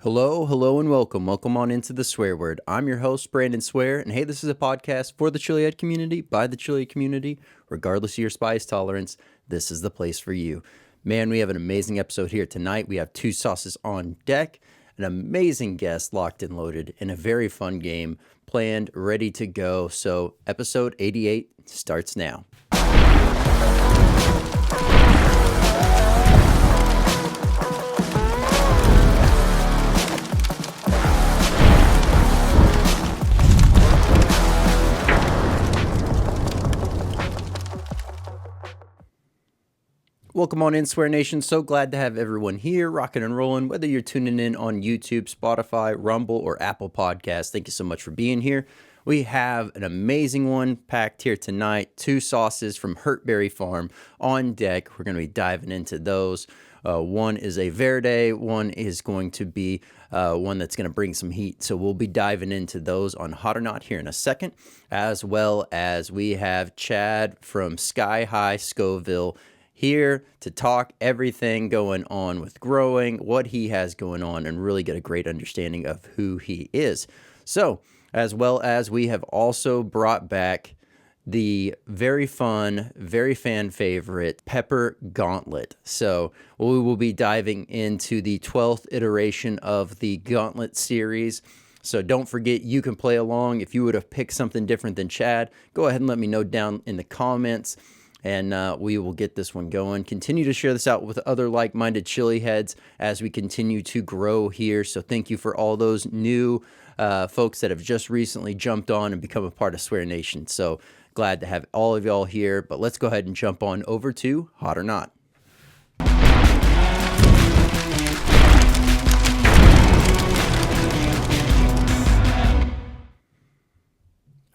Hello, and welcome. Welcome on into the Swear Word. I'm your host, Brandon Swear, and hey, this is a podcast for the chili head community, by the chili community. Regardless of your spice tolerance, this is the place for you. Man, we have an amazing episode here tonight. We have two sauces on deck, an amazing guest locked and loaded, and a very fun game planned, ready to go. So, episode 88 starts now. Welcome on in, Swear Nation. So glad to have everyone here, rocking and rolling, whether you're tuning in on YouTube, Spotify, Rumble, or Apple Podcasts. Thank you so much for being here. We have an amazing one packed here tonight. Two sauces from Hurtberry Farm on deck. We're going to be diving into those. One is a Verde. One is going to be one that's going to bring some heat. So we'll be diving into those on Hot or Not here in a second, as well as we have Chad from Sky High Scoville here to talk everything going on with growing, what he has going on, and really get a great understanding of who he is. So, as well as we have also brought back the very fun, very fan favorite Pepper Gauntlet. So, we will be diving into the 12th iteration of the Gauntlet series. So don't forget, you can play along. If you would have picked something different than Chad, go ahead and let me know down in the comments. And we will get this one going. Continue to share this out with other like-minded chili heads as we continue to grow here. So thank you for all those new folks that have just recently jumped on and become a part of Swear Nation. So glad to have all of y'all here. But let's go ahead and jump on over to Hot or Not.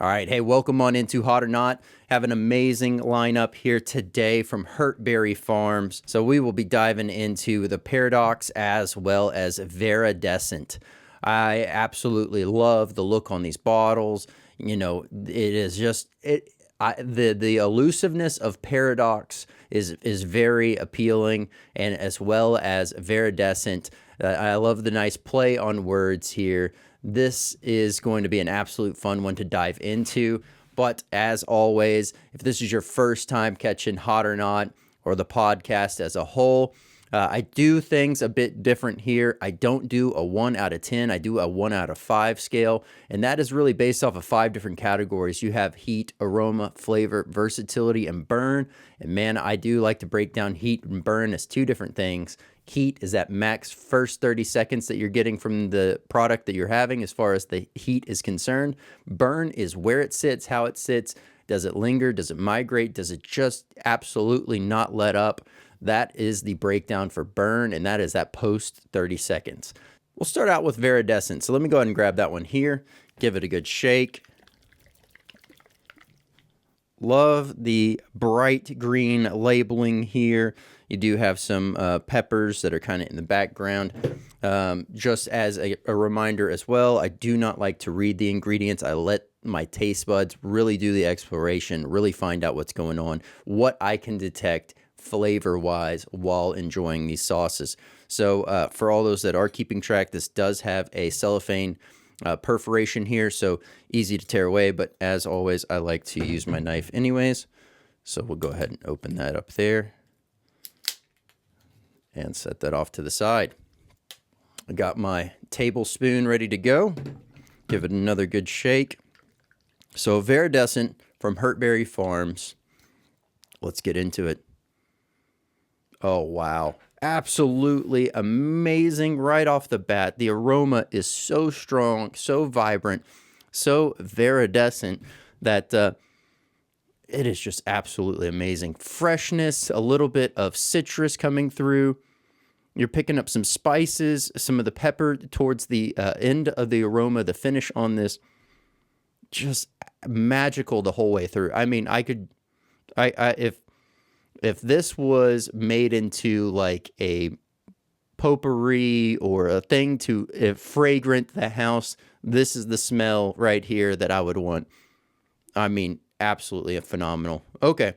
All right, hey, welcome on into Hot or Not. Have an amazing lineup here today from Hurtberry Farms. So we will be diving into the Paradox as well as Viridescent. I absolutely love the look on these bottles. You know, it is just the elusiveness of Paradox is very appealing, and as well as Viridescent. I love the nice play on words here. This is going to be an absolute fun one to dive into. But as always, if this is your first time catching Hot or Not or the podcast as a whole, I do things a bit different here. I don't do a 1 out of 10. I do a 1 out of 5 scale. And that is really based off of 5 different categories. You have heat, aroma, flavor, versatility, and burn. And man, I do like to break down heat and burn as 2 different things. Heat is that max first 30 seconds that you're getting from the product that you're having as far as the heat is concerned. Burn is where it sits, how it sits. Does it linger? Does it migrate? Does it just absolutely not let up? That is the breakdown for burn, and that is that post 30 seconds. We'll start out with Viridescent. So let me go ahead and grab that one here. Give it a good shake. Love the bright green labeling here. You do have some peppers that are kind of in the background. Just as a reminder as well, I do not like to read the ingredients. I let my taste buds really do the exploration, really find out what's going on, what I can detect flavor-wise while enjoying these sauces. So for all those that are keeping track, this does have a cellophane perforation here, so easy to tear away, but as always, I like to use my knife anyways. So we'll go ahead and open that up there and set that off to the side. I got my tablespoon ready to go. Give it another good shake. So Viridescent from Hurtberry Farms. Let's get into it. Oh, wow. Absolutely amazing right off the bat. The aroma is so strong, so vibrant, so viridescent that it is just absolutely amazing. Freshness, a little bit of citrus coming through. You're picking up some spices, some of the pepper towards the end of the aroma, the finish on this. Just magical the whole way through. I mean, if this was made into like a potpourri or a thing to fragrant the house, this is the smell right here that I would want. I mean, absolutely phenomenal. Okay,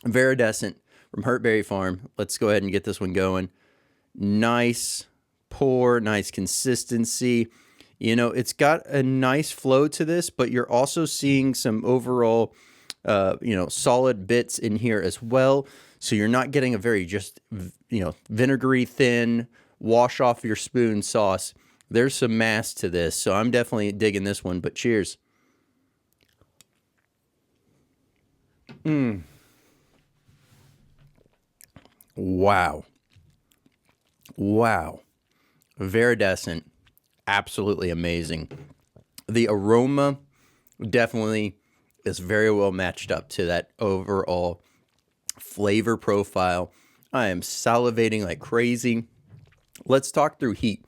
Viridescent from Hurtberry Farm. Let's go ahead and get this one going. Nice pour, nice consistency. You know, it's got a nice flow to this, but you're also seeing some overall, you know, solid bits in here as well. So you're not getting a very just, you know, vinegary thin, wash off your spoon sauce. There's some mass to this, so I'm definitely digging this one, but cheers. Wow. Wow. Viridescent. Absolutely amazing. The aroma definitely is very well matched up to that overall flavor profile. I am salivating like crazy. Let's talk through heat.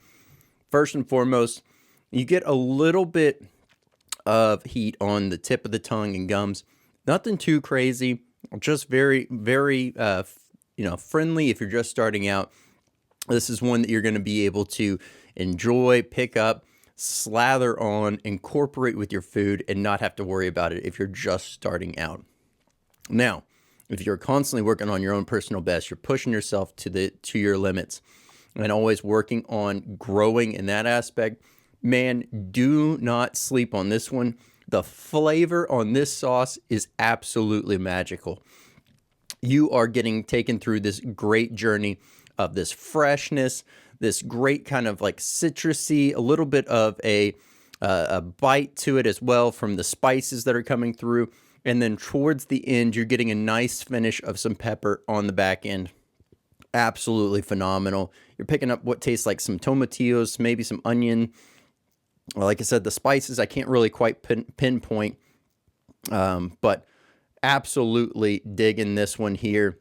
First and foremost, you get a little bit of heat on the tip of the tongue and gums. Nothing too crazy, just very, very, you know, friendly if you're just starting out. This is one that you're going to be able to enjoy, pick up, slather on, incorporate with your food, and not have to worry about it if you're just starting out. Now, if you're constantly working on your own personal best, you're pushing yourself to your limits and always working on growing in that aspect, man, do not sleep on this one. The flavor on this sauce is absolutely magical. You are getting taken through this great journey of this freshness, this great kind of like citrusy, a little bit of a bite to it as well from the spices that are coming through. And then towards the end, you're getting a nice finish of some pepper on the back end. Absolutely phenomenal. You're picking up what tastes like some tomatillos, maybe some onion. Like I said, the spices I can't really quite pinpoint, but absolutely digging this one here.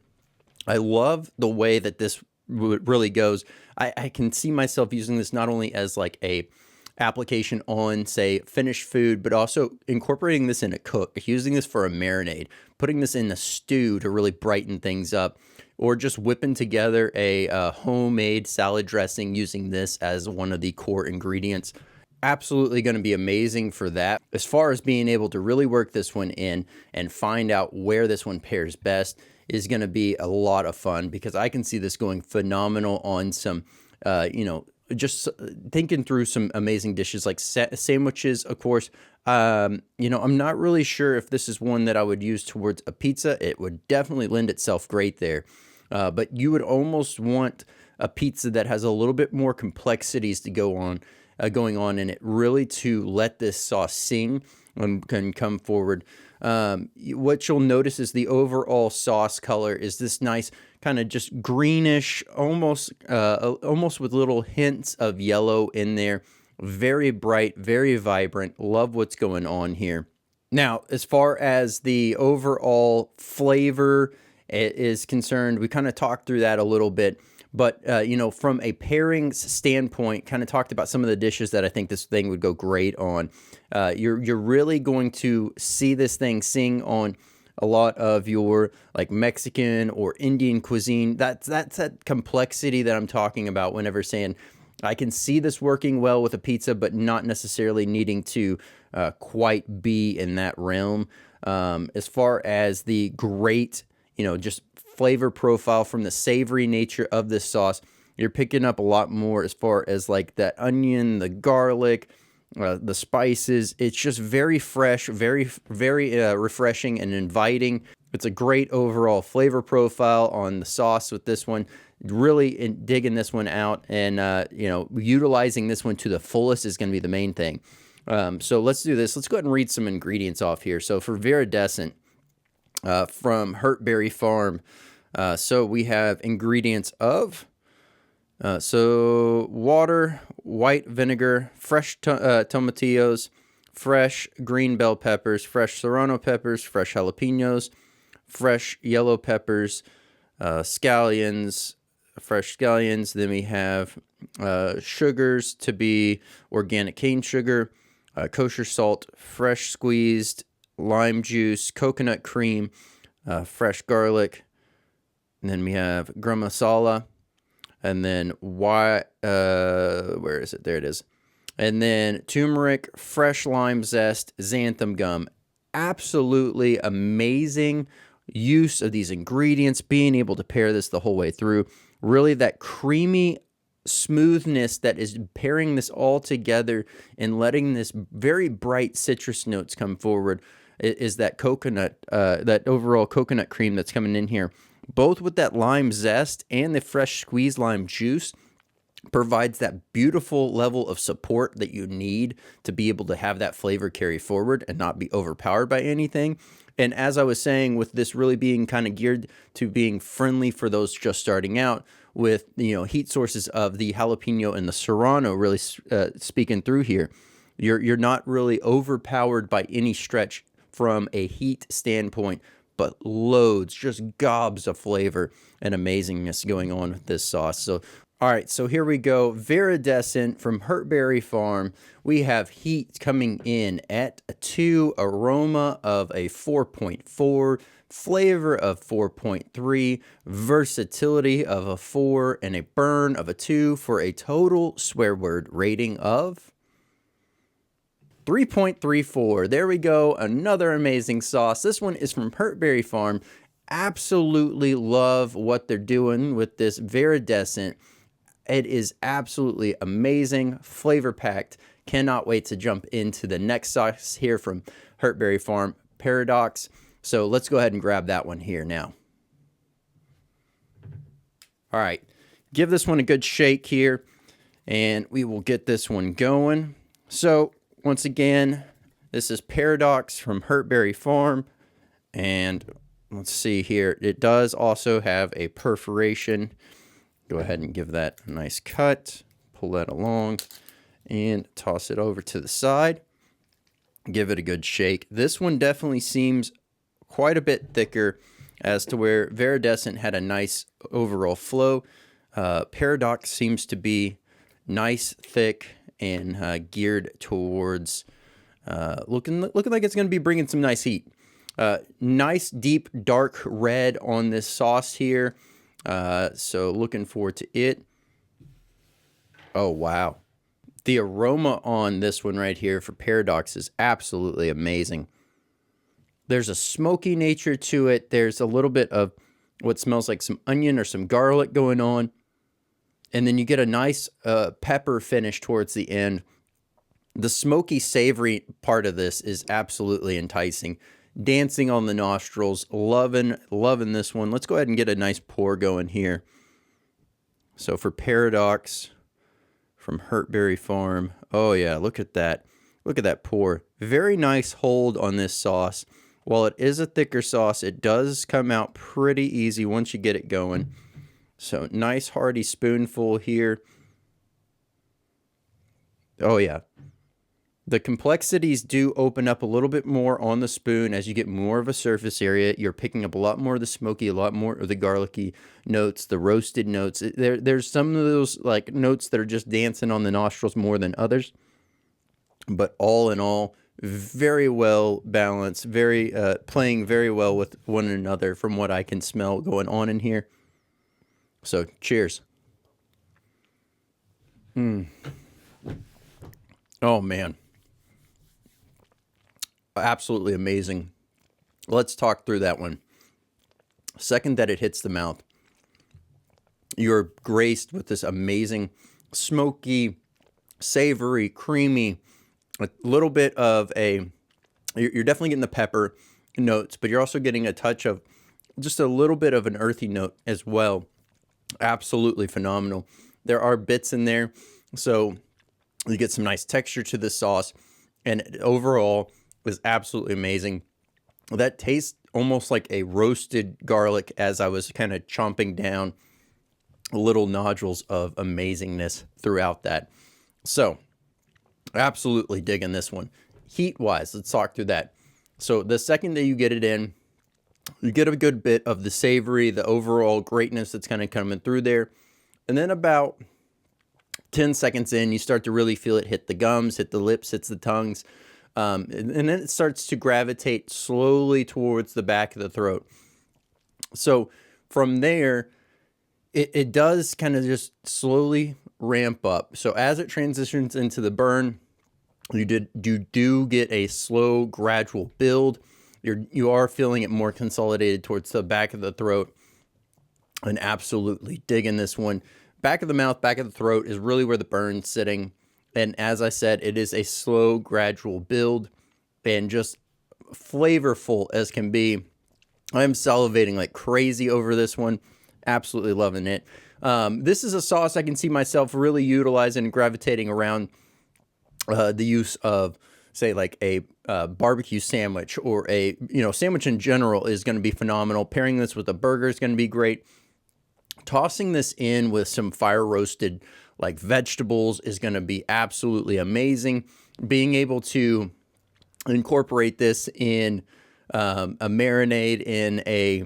I love the way that this really goes. I can see myself using this not only as like a application on, say, finished food, but also incorporating this in a cook, using this for a marinade, putting this in a stew to really brighten things up, or just whipping together a homemade salad dressing using this as one of the core ingredients. Absolutely going to be amazing for that. As far as being able to really work this one in and find out where this one pairs best is going to be a lot of fun, because I can see this going phenomenal on some, you know, just thinking through some amazing dishes like sandwiches, of course. You know, I'm not really sure if this is one that I would use towards a pizza. It would definitely lend itself great there. But you would almost want a pizza that has a little bit more complexities to go on, going on in it, really to let this sauce sing and can come forward. What you'll notice is the overall sauce color is this nice kind of just greenish, almost with little hints of yellow in there. Very bright, very vibrant. Love what's going on here. Now, as far as the overall flavor is concerned, we kind of talked through that a little bit. But, you know, from a pairings standpoint, kind of talked about some of the dishes that I think this thing would go great on. You're really going to see this thing sing on a lot of your like Mexican or Indian cuisine. That's that complexity that I'm talking about whenever saying I can see this working well with a pizza, but not necessarily needing to quite be in that realm. As far as the great, you know, just flavor profile from the savory nature of this sauce, you're picking up a lot more as far as like that onion, the garlic, the spices. It's just very fresh, very refreshing and inviting. It's a great overall flavor profile on the sauce with this one. Really digging this one out, and you know, utilizing this one to the fullest is going to be the main thing. So let's do this. Let's go ahead and read some ingredients off here. So for Viridescent, from Hurtberry Farm. So we have ingredients of, so water, white vinegar, fresh tomatillos, fresh green bell peppers, fresh serrano peppers, fresh jalapenos, fresh yellow peppers, scallions, fresh scallions. Then we have sugars to be organic cane sugar, kosher salt, fresh squeezed lime juice, coconut cream, fresh garlic, and then we have garam masala, and then where is it? There it is. And then turmeric, fresh lime zest, xanthan gum. Absolutely amazing use of these ingredients, being able to pair this the whole way through. Really that creamy smoothness that is pairing this all together and letting this very bright citrus notes come forward is that coconut, that overall coconut cream that's coming in here. Both with that lime zest and the fresh squeezed lime juice provides that beautiful level of support that you need to be able to have that flavor carry forward and not be overpowered by anything. And as I was saying, with this really being kind of geared to being friendly for those just starting out, with, you know, heat sources of the jalapeno and the serrano really speaking through here, you're not really overpowered by any stretch from a heat standpoint, but loads, just gobs of flavor and amazingness going on with this sauce. So all right, so here we go. Viridescent from Hurtberry Farm. We have heat coming in at a 2, aroma of a 4.4, flavor of 4.3, versatility of a 4, and a burn of a 2 for a total swear word rating of 3.34. There we go. Another amazing sauce. This one is from Hurtberry Farm. Absolutely love what they're doing with this Viridescent. It is absolutely amazing, flavor packed. Cannot wait to jump into the next sauce here from Hurtberry Farm, Paradox. So let's go ahead and grab that one here now. All right, give this one a good shake here, and we will get this one going. So once again, this is Paradox from Hurtberry Farm, and let's see here. It does also have a perforation. Go ahead and give that a nice cut, pull that along, and toss it over to the side. Give it a good shake. This one definitely seems quite a bit thicker as to where Viridescent had a nice overall flow. Paradox seems to be nice, thick, and geared towards looking like it's going to be bringing some nice heat. Nice, deep, dark red on this sauce here. So looking forward to it. Oh, wow. The aroma on this one right here for Paradox is absolutely amazing. There's a smoky nature to it. There's a little bit of what smells like some onion or some garlic going on. And then you get a nice pepper finish towards the end. The smoky, savory part of this is absolutely enticing. Dancing on the nostrils, loving this one. Let's go ahead and get a nice pour going here. So for Paradox from Hurtberry Farm, oh yeah, look at that. Look at that pour. Very nice hold on this sauce. While it is a thicker sauce, it does come out pretty easy once you get it going. So nice hearty spoonful here. Oh yeah. The complexities do open up a little bit more on the spoon as you get more of a surface area. You're picking up a lot more of the smoky, a lot more of the garlicky notes, the roasted notes. There's some of those like notes that are just dancing on the nostrils more than others. But all in all, very well balanced, very playing very well with one another from what I can smell going on in here. So cheers. Oh man. Absolutely amazing. Let's talk through that one. Second that it hits the mouth, you're graced with this amazing, smoky, savory, creamy, a little bit of a, you're definitely getting the pepper notes, but you're also getting a touch of just a little bit of an earthy note as well. Absolutely phenomenal. There are bits in there, so you get some nice texture to the sauce, and overall is absolutely amazing. That tastes almost like a roasted garlic as I was kind of chomping down, little nodules of amazingness throughout that. So absolutely digging this one. Heat wise, let's talk through that. So the second that you get it in, you get a good bit of the savory, the overall greatness that's kind of coming through there. And then about 10 seconds in, you start to really feel it hit the gums, hit the lips, hits the tongues. And then it starts to gravitate slowly towards the back of the throat. So from there, it does kind of just slowly ramp up. So as it transitions into the burn, you do get a slow, gradual build. You are feeling it more consolidated towards the back of the throat. And absolutely digging this one. back of the mouth, back of the throat is really where the burn's sitting. And as I said, it is a slow, gradual build and just flavorful as can be. I'm salivating like crazy over this one. Absolutely loving it. This is a sauce I can see myself really utilizing and gravitating around the use of, say, like a barbecue sandwich, or a, sandwich in general is going to be phenomenal. Pairing this with a burger is going to be great. Tossing this in with some fire roasted like vegetables is going to be absolutely amazing. Being able to incorporate this in a marinade, in a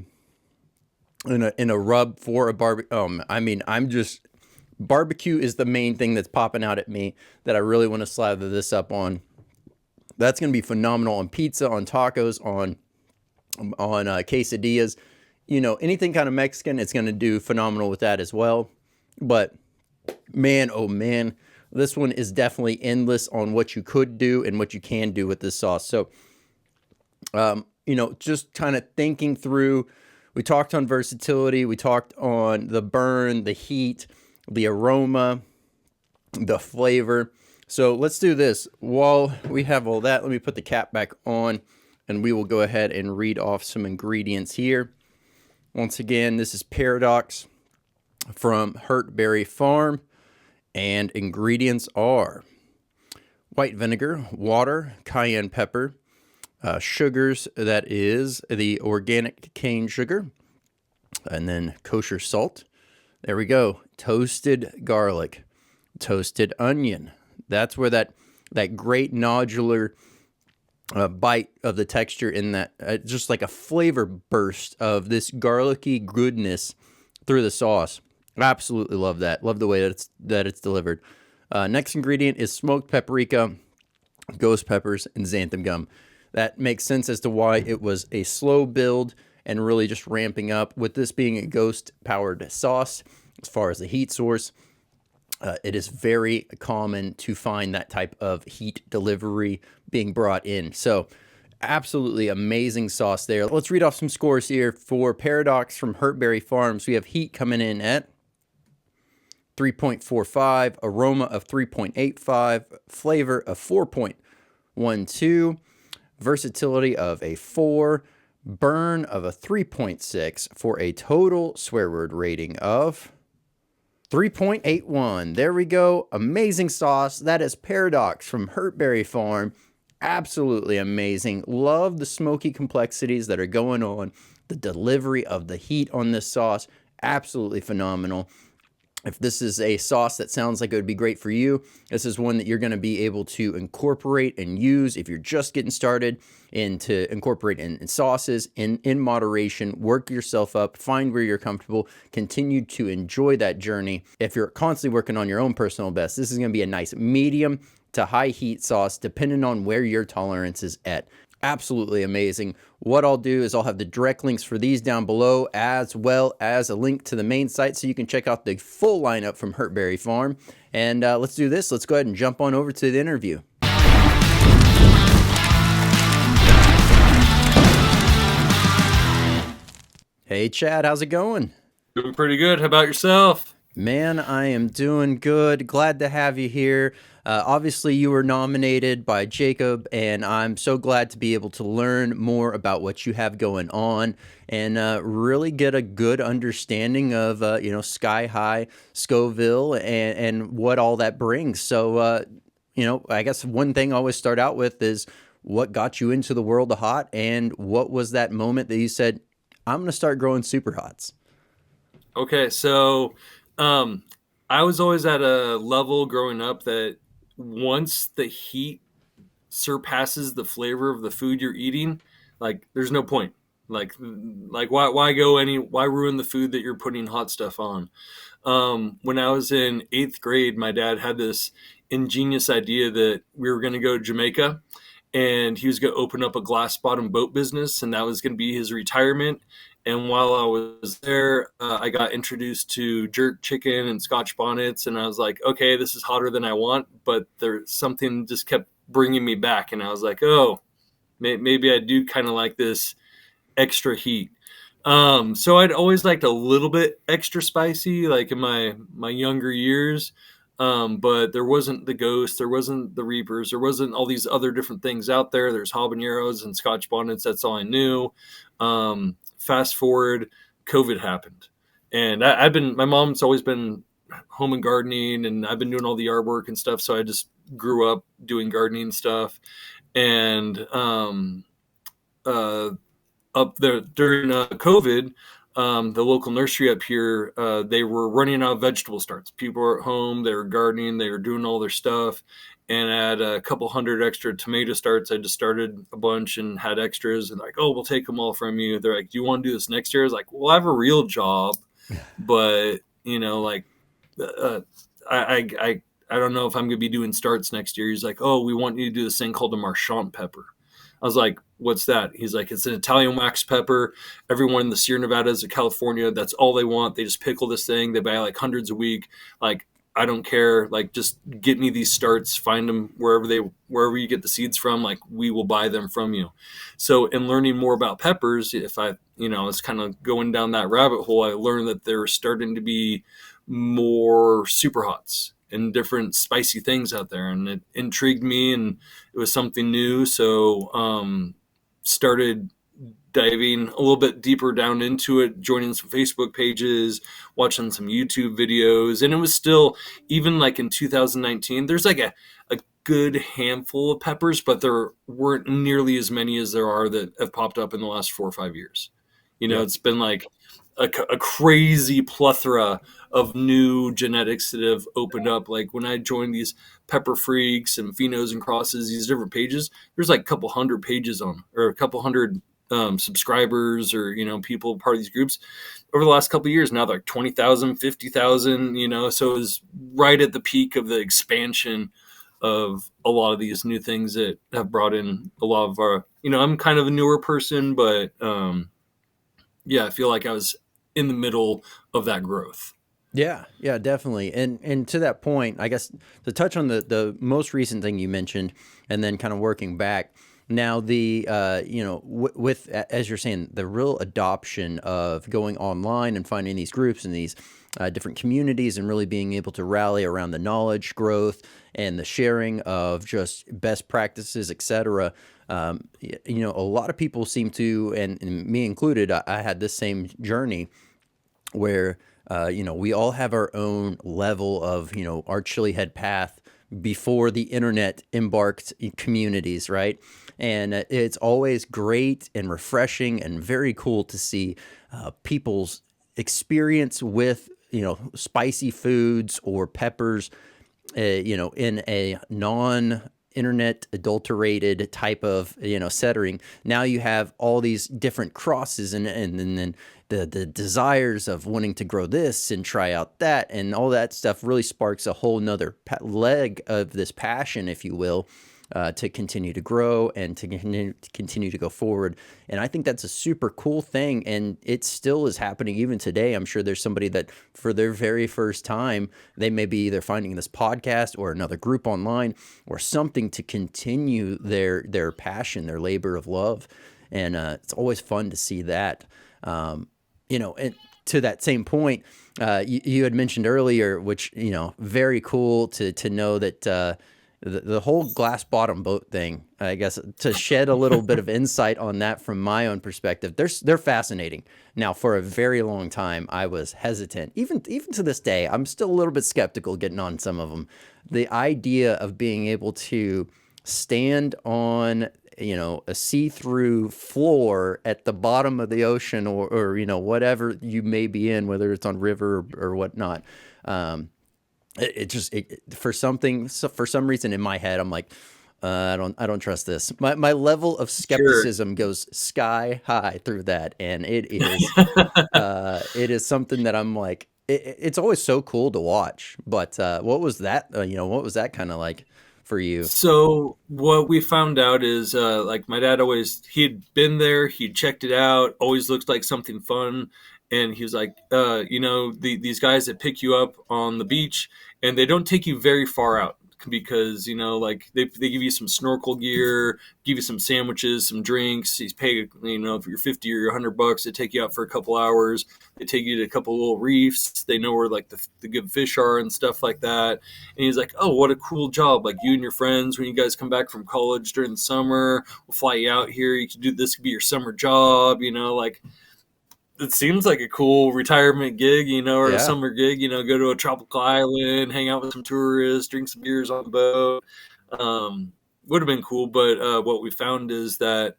rub for a barbecue. Barbecue is the main thing that's popping out at me that I really want to slather this up on. That's going to be phenomenal on pizza, on tacos, on quesadillas. Anything kind of Mexican, it's going to do phenomenal with that as well. But man, oh man, this one is definitely endless on what you could do and what you can do with this sauce. So, just kind of thinking through, we talked on versatility, we talked on the burn, the heat, the aroma, the flavor. So let's do this. While we have all that, let me put the cap back on and we will go ahead and read off some ingredients here. Once again, this is Paradox from Hurtberry Farm, and ingredients are white vinegar, water, cayenne pepper, sugars, that is the organic cane sugar, and then kosher salt. There we go. Toasted garlic, toasted onion. That's where that great nodular bite of the texture in that, just like a flavor burst of this garlicky goodness through the sauce. Absolutely love that. Love the way that it's delivered. Next ingredient is smoked paprika, ghost peppers, and xanthan gum. That makes sense as to why it was a slow build and really just ramping up. With this being a ghost-powered sauce, as far as the heat source, it is very common to find that type of heat delivery being brought in. So absolutely amazing sauce there. Let's read off some scores here. For Paradox from Hurtberry Farms, we have heat coming in at 3.45, aroma of 3.85, flavor of 4.12, versatility of a 4, burn of a 3.6, for a total swear word rating of 3.81. There we go. Amazing sauce. That is Paradox from Hurtberry Farm. Absolutely amazing. Love the smoky complexities that are going on. The delivery of the heat on this sauce, absolutely phenomenal. If this is a sauce that sounds like it would be great for you, this is one that you're going to be able to incorporate and use if you're just getting started, and to incorporate in sauces in moderation. Work yourself up, find where you're comfortable, continue to enjoy that journey. If you're constantly working on your own personal best, this is going to be a nice medium to high heat sauce depending on where your tolerance is at. Absolutely amazing. What I'll do is I'll have the direct links for these down below, as well as a link to the main site so you can check out the full lineup from Hurtberry Farm. And let's do this. Let's go ahead and jump on over to the interview. Hey Chad, how's it going? Doing pretty good. How about yourself? Man, I am doing good. Glad to have you here. Obviously, you were nominated by Jacob, and I'm so glad to be able to learn more about what you have going on and really get a good understanding of, Sky High, Scoville, and what all that brings. So, I guess one thing I always start out with is what got you into the world of hot, and what was that moment that you said, I'm going to start growing Superhots? Okay, so I was always at a level growing up that once the heat surpasses the flavor of the food you're eating, like there's no point. Like why ruin the food that you're putting hot stuff on? When I was in 8th grade, my dad had this ingenious idea that we were going to go to Jamaica, and he was going to open up a glass bottom boat business, and that was going to be his retirement. And while I was there, I got introduced to jerk chicken and Scotch bonnets, and I was like, okay, this is hotter than I want, but there's something just kept bringing me back, and I was like, oh, maybe I do kind of like this extra heat. So I'd always liked a little bit extra spicy, like in my younger years. But there wasn't the Ghost, there wasn't the Reapers, there wasn't all these other different things out there. There's habaneros and Scotch bonnets. That's all I knew. Fast forward, COVID happened, and my mom's always been home and gardening, and I've been doing all the yard work and stuff. So I just grew up doing gardening stuff, and uh, up there during COVID, the local nursery up here, they were running out of vegetable starts. People were at home, they were gardening, they were doing all their stuff. And I had a couple hundred extra tomato starts. I just started a bunch and had extras, and like, oh, we'll take them all from you. They're like, do you want to do this next year? I was like, well, I have a real job, but like, uh, I don't know if I'm going to be doing starts next year. He's like, oh, we want you to do this thing called a Marchand pepper. I was like, what's that? He's like, it's an Italian wax pepper. Everyone in the Sierra Nevadas of California, that's all they want. They just pickle this thing. They buy like hundreds a week. Like, I don't care. Like, just get me these starts, find them wherever you get the seeds from. Like, we will buy them from you. So in learning more about peppers, if I, was kind of going down that rabbit hole, I learned that there are starting to be more Superhots and different spicy things out there, and it intrigued me, and it was something new. So started diving a little bit deeper down into it, joining some Facebook pages, watching some YouTube videos. And it was still, even like in 2019, there's like a good handful of peppers, but there weren't nearly as many as there are that have popped up in the last 4 or 5 years. Yep. It's been like a crazy plethora of new genetics that have opened up. Like when I joined these Pepper Freaks and Phenos and Crosses, these different pages, there's like a couple hundred pages on, or a couple hundred subscribers, or people part of these groups. Over the last couple of years now, they're like 20,000, 50,000. So it was right at the peak of the expansion of a lot of these new things that have brought in a lot of our, I'm kind of a newer person, but yeah, I feel like I was in the middle of that growth. Yeah, yeah, definitely. And to that point, I guess to touch on the most recent thing you mentioned, and then kind of working back. Now the with as you're saying, the real adoption of going online and finding these groups and these different communities, and really being able to rally around the knowledge growth and the sharing of just best practices, etc. A lot of people seem to, and me included, I had this same journey where we all have our own level of our chili head path before the internet embarked in communities, right? And it's always great and refreshing and very cool to see people's experience with spicy foods or peppers, in a non-internet adulterated type of setting. Now you have all these different crosses, and then the desires of wanting to grow this and try out that, and all that stuff really sparks a whole nother leg of this passion, if you will, to continue to grow and to continue to go forward. And I think that's a super cool thing. And it still is happening even today. I'm sure there's somebody that for their very first time, they may be either finding this podcast or another group online or something to continue their passion, their labor of love. And it's always fun to see that. And to that same point, you had mentioned earlier, which, very cool to know that the whole glass bottom boat thing, I guess, to shed a little bit of insight on that from my own perspective, they're fascinating. Now, for a very long time, I was hesitant. Even to this day, I'm still a little bit skeptical getting on some of them. The idea of being able to stand on a see-through floor at the bottom of the ocean, or whatever you may be in, whether it's on river or whatnot. For some reason in my head, I'm like, I don't trust this. My level of skepticism goes sky high through that, and it is something that I'm like, it's always so cool to watch. But what was that? What was that kind of like for you? So what we found out is, like my dad he'd been there, he'd checked it out, always looked like something fun. And he was like, these guys that pick you up on the beach, and they don't take you very far out. because, like they give you some snorkel gear, give you some sandwiches, some drinks. You pay, if you're 50 or $100, they take you out for a couple hours. They take you to a couple little reefs. They know where like the good fish are and stuff like that. And he's like, oh, what a cool job. Like you and your friends, when you guys come back from college during the summer, we'll fly you out here. You can do this, could be your summer job, like it seems like a cool retirement gig, or a Yeah. summer gig, go to a tropical island, hang out with some tourists, drink some beers on the boat. Would have been cool. But what we found is that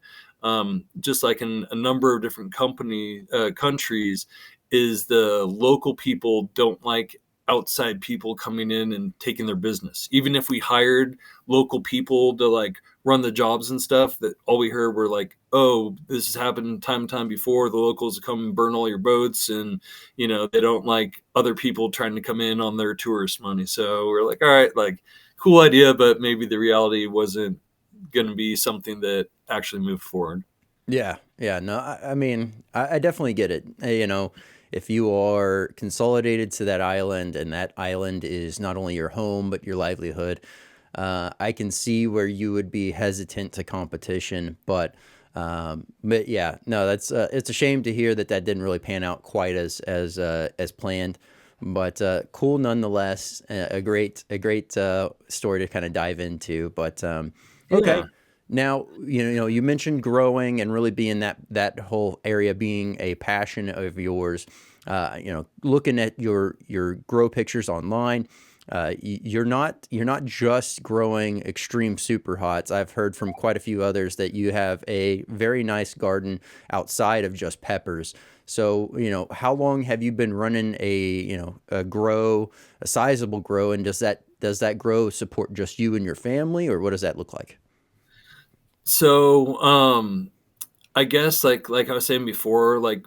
just like in a number of different countries, is the local people don't like outside people coming in and taking their business. Even if we hired local people to like run the jobs and stuff, that all we heard were like, oh, this has happened time and time before. The locals come and burn all your boats, and they don't like other people trying to come in on their tourist money. So we're like, all right, like cool idea, but maybe the reality wasn't going to be something that actually moved forward. Yeah, yeah, no, I mean, I definitely get it. If you are consolidated to that island and that island is not only your home but your livelihood, I can see where you would be hesitant to competition. But yeah, no, that's it's a shame to hear that that didn't really pan out quite as planned. But cool nonetheless. A great story to kind of dive into. But Yeah. okay. Now, you mentioned growing and really being that whole area being a passion of yours. Looking at your grow pictures online, you're not just growing extreme super hots. I've heard from quite a few others that you have a very nice garden outside of just peppers. So, how long have you been running a sizable grow, and does that grow support just you and your family, or what does that look like? So, I guess like I was saying before, like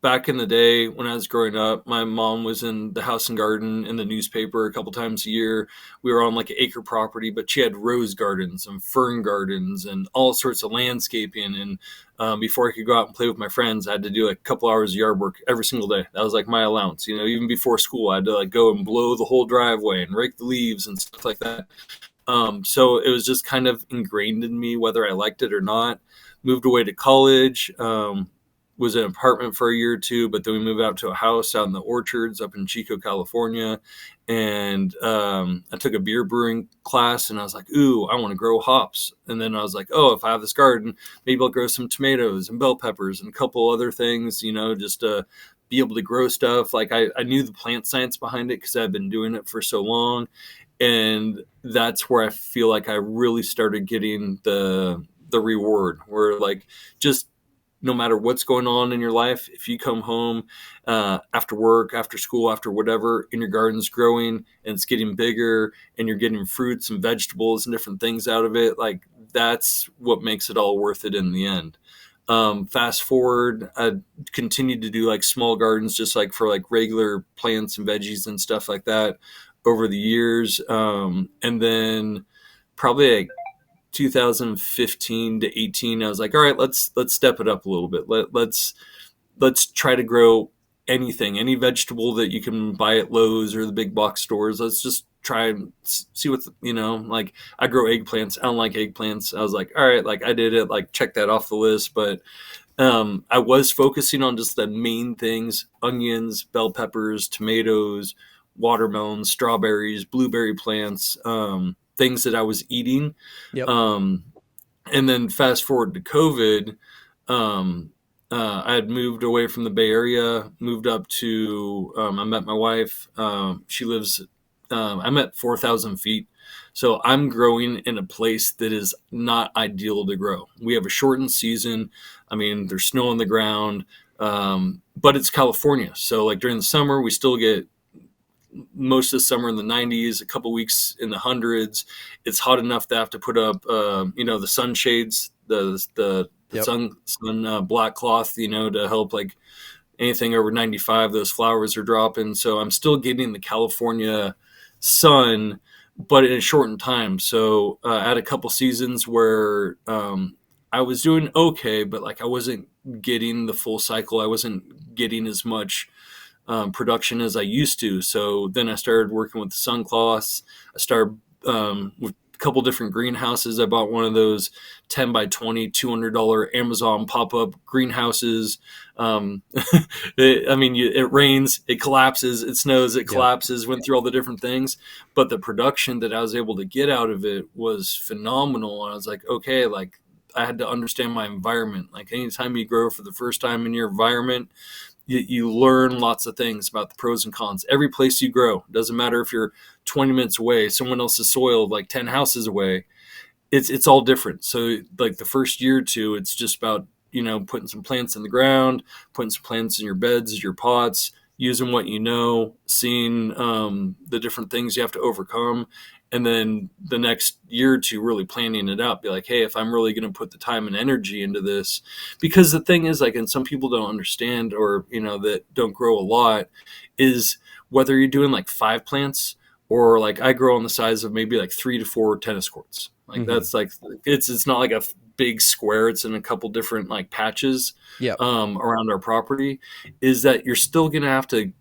back in the day when I was growing up, my mom was in the house and garden in the newspaper a couple times a year. We were on like an acre property, but she had rose gardens and fern gardens and all sorts of landscaping. And before I could go out and play with my friends, I had to do like a couple hours of yard work every single day. That was like my allowance. Even before school, I had to like go and blow the whole driveway and rake the leaves and stuff like that. So it was just kind of ingrained in me, whether I liked it or not. Moved away to college, was in an apartment for a year or two, but then we moved out to a house out in the orchards up in Chico, California. And I took a beer brewing class, and I was like, ooh, I want to grow hops. And then I was like, oh, if I have this garden, maybe I'll grow some tomatoes and bell peppers and a couple other things, just to be able to grow stuff. Like I knew the plant science behind it because I've been doing it for so long. And that's where I feel like I really started getting the reward, where like just no matter what's going on in your life, if you come home after work, after school, after whatever, and your garden's growing and it's getting bigger and you're getting fruits and vegetables and different things out of it, like that's what makes it all worth it in the end. Fast forward, I continued to do like small gardens, just like for like regular plants and veggies and stuff like that over the years. And then probably like 2015 to 18, I was like, all right, let's step it up a little bit. Let's try to grow any vegetable that you can buy at Lowe's or the big box stores. Let's just try and see what like I grow eggplants. I don't like eggplants. I was like, all right, like I did it, like check that off the list. But I was focusing on just the main things: onions, bell peppers, tomatoes, watermelons, strawberries, blueberry plants, things that I was eating. Yep. Um, and then fast forward to COVID, I had moved away from the Bay Area, moved up to, I met my wife. She lives, I'm at 4,000 feet. So I'm growing in a place that is not ideal to grow. We have a shortened season. I mean, there's snow on the ground, but it's California. So like during the summer, we still get most of the summer in the 90s, a couple weeks in the hundreds. It's hot enough to have to put up, the sunshades, the Yep. sun black cloth, to help like anything over 95. Those flowers are dropping, so I'm still getting the California sun, but in a shortened time. So I had a couple seasons where I was doing okay, but like I wasn't getting the full cycle. I wasn't getting as much production as I used to. So then I started working with the sun cloths. I started with a couple different greenhouses. I bought one of those 10 by 20 $200 Amazon pop-up greenhouses. It rains, it collapses, it snows, it Yep. collapses, went through all the different things, but the production that I was able to get out of it was phenomenal. And I was like, okay, like I had to understand my environment. Like anytime you grow for the first time in your environment, you learn lots of things about the pros and cons. Every place you grow, doesn't matter if you're 20 minutes away, someone else's soil like 10 houses away, it's all different. So like the first year or two, it's just about, putting some plants in the ground, putting some plants in your beds, your pots, using what you know, seeing the different things you have to overcome. And then the next year or two, really planning it out. Be like, hey, if I'm really going to put the time and energy into this, because the thing is, like, and some people don't understand, or that don't grow a lot, is whether you're doing like 5 plants, or like I grow on the size of maybe like 3 to 4 tennis courts. Like Mm-hmm. that's like it's not like a big square. It's in a couple different like patches Yep. around our property. Is that you're still gonna have to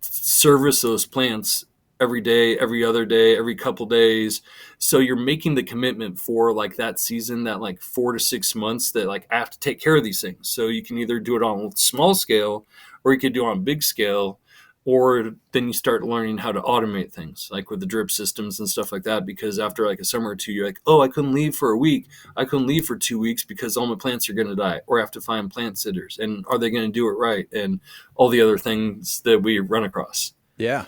service those plants every day, every other day, every couple days. So you're making the commitment for like that season, that like 4 to 6 months, that like I have to take care of these things. So you can either do it on small scale, or you could do it on big scale, or then you start learning how to automate things like with the drip systems and stuff like that. Because after like a summer or two, you're like, oh, I couldn't leave for a week. I couldn't leave for 2 weeks because all my plants are going to die, or I have to find plant sitters. And are they going to do it right? And all the other things that we run across. Yeah.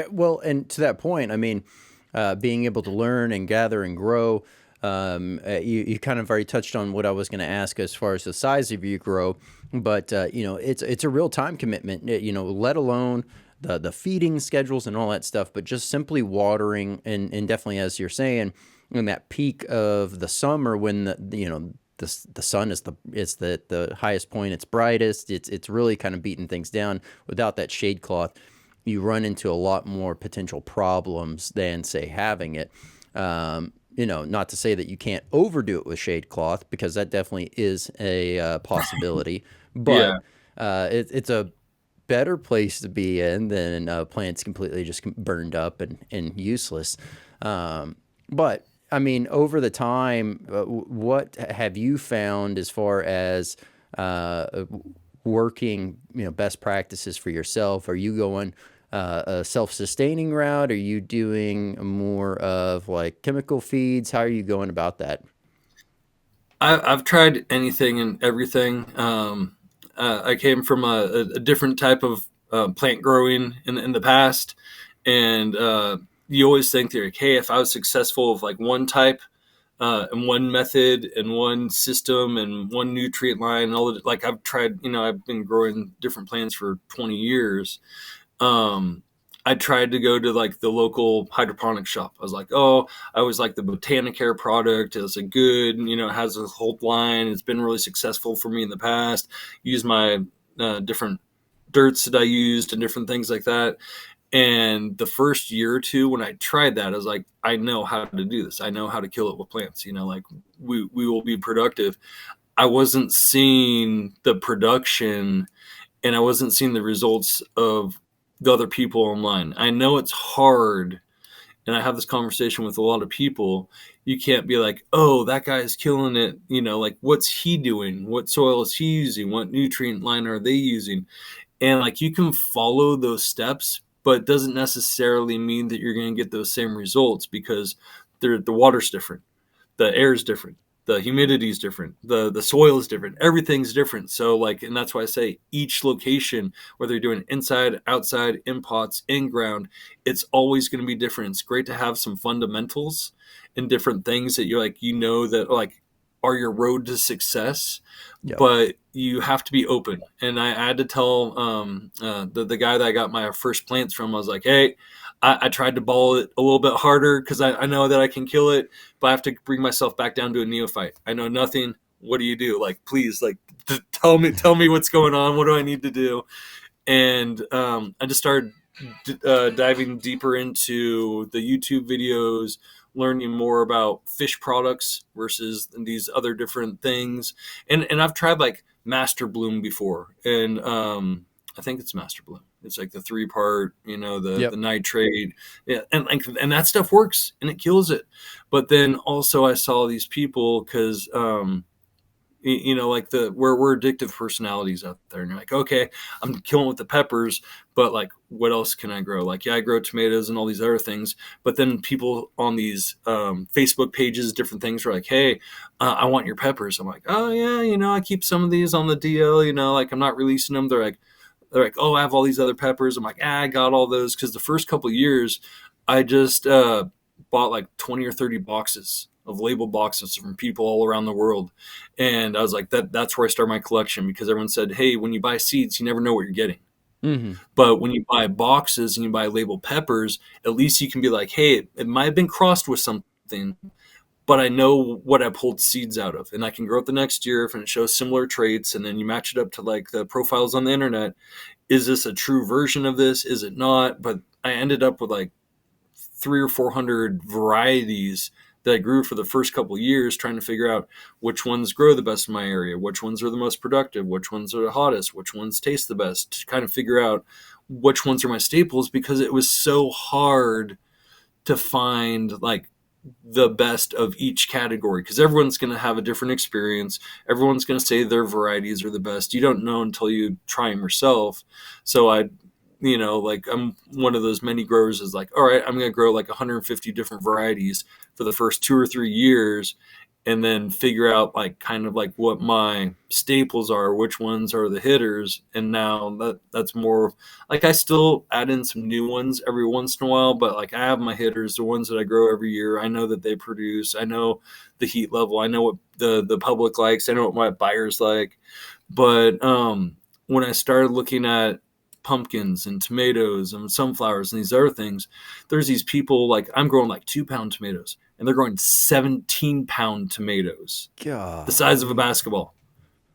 Well, and to that point, I mean, being able to learn and gather and grow, you kind of already touched on what I was going to ask as far as the size of your grow, but it's a real time commitment. Let alone the feeding schedules and all that stuff, but just simply watering, and definitely, as you're saying, in that peak of the summer when the sun is the highest point, it's brightest, it's really kind of beating things down. Without that shade cloth, you run into a lot more potential problems than, say, having it. Not to say that you can't overdo it with shade cloth, because that definitely is a possibility, but Yeah. it's a better place to be in than plants completely just burned up and useless. But I mean, over the time, what have you found as far as uh, working, best practices for yourself? Are you going a self-sustaining route? Are you doing more of like chemical feeds? How are you going about that? I've tried anything and everything. I came from a different type of plant growing in the past, and you always think that, like, hey, if I was successful with like one type and one method and one system and one nutrient line, and all that, like I've tried, I've been growing different plants for 20 years. um, I tried to go to like the local hydroponic shop. I was like, oh, I was like the Botanicare product. It's a good, it has a whole line. It's been really successful for me in the past. Use my different dirts that I used and different things like that. And the first year or two when I tried that, I was like, I know how to do this. I know how to kill it with plants. Like we will be productive. I wasn't seeing the production, and I wasn't seeing the results of the other people online. I know it's hard, and I have this conversation with a lot of people. You can't be like, oh, that guy is killing it. Like, what's he doing? What soil is he using? What nutrient line are they using? And like, you can follow those steps, but it doesn't necessarily mean that you're going to get those same results, because the water's different, the air is different, the humidity is different, the soil is different, everything's different. So like, and that's why I say each location, whether you're doing inside, outside, in pots, in ground, it's always going to be different. It's great to have some fundamentals and different things that you're like, that like are your road to success, Yep. but you have to be open. And I had to tell the guy that I got my first plants from, I was like, hey, I tried to ball it a little bit harder because I know that I can kill it, but I have to bring myself back down to a neophyte. I know nothing. What do you do? Like, please, like, tell me what's going on. What do I need to do? And I just started diving deeper into the YouTube videos, learning more about fish products versus these other different things. And I've tried like Master Bloom before, and I think it's Master Bloom. It's like the 3-part, the Yep. nitrate, yeah, and that stuff works and it kills it. But then also I saw these people because like we're addictive personalities out there, and you're like, okay, I'm killing with the peppers, but like what else can I grow? Like, yeah, I grow tomatoes and all these other things, but then people on these Facebook pages, different things, are like, hey, I want your peppers. I'm like, oh yeah, I keep some of these on the DL, like I'm not releasing them. They're like, oh, I have all these other peppers. I'm like, I got all those, because the first couple of years I just bought like 20 or 30 boxes of labeled boxes from people all around the world. And I was like, that's where I started my collection, because everyone said, hey, when you buy seeds, you never know what you're getting. Mm-hmm. But when you buy boxes and you buy labeled peppers, at least you can be like, hey, it might have been crossed with something, but I know what I pulled seeds out of, and I can grow it the next year if it shows similar traits. And then you match it up to like the profiles on the internet. Is this a true version of this? Is it not? But I ended up with like 300 or 400 varieties that I grew for the first couple of years, trying to figure out which ones grow the best in my area, which ones are the most productive, which ones are the hottest, which ones taste the best, to kind of figure out which ones are my staples, because it was so hard to find like the best of each category, because everyone's going to have a different experience. Everyone's going to say their varieties are the best. You don't know until you try them yourself. So like I'm one of those many growers is like, all right, I'm going to grow like 150 different varieties for the first 2 or 3 years, and then figure out like kind of like what my staples are, which ones are the hitters. And now that's more like, I still add in some new ones every once in a while, but like I have my hitters, the ones that I grow every year. I know that they produce. I know the heat level. I know what the public likes. I know what my buyers like. But when I started looking at pumpkins and tomatoes and sunflowers and these other things, there's these people, like I'm growing like 2-pound tomatoes, and they're growing 17-pound tomatoes, the size of a Golly. basketball.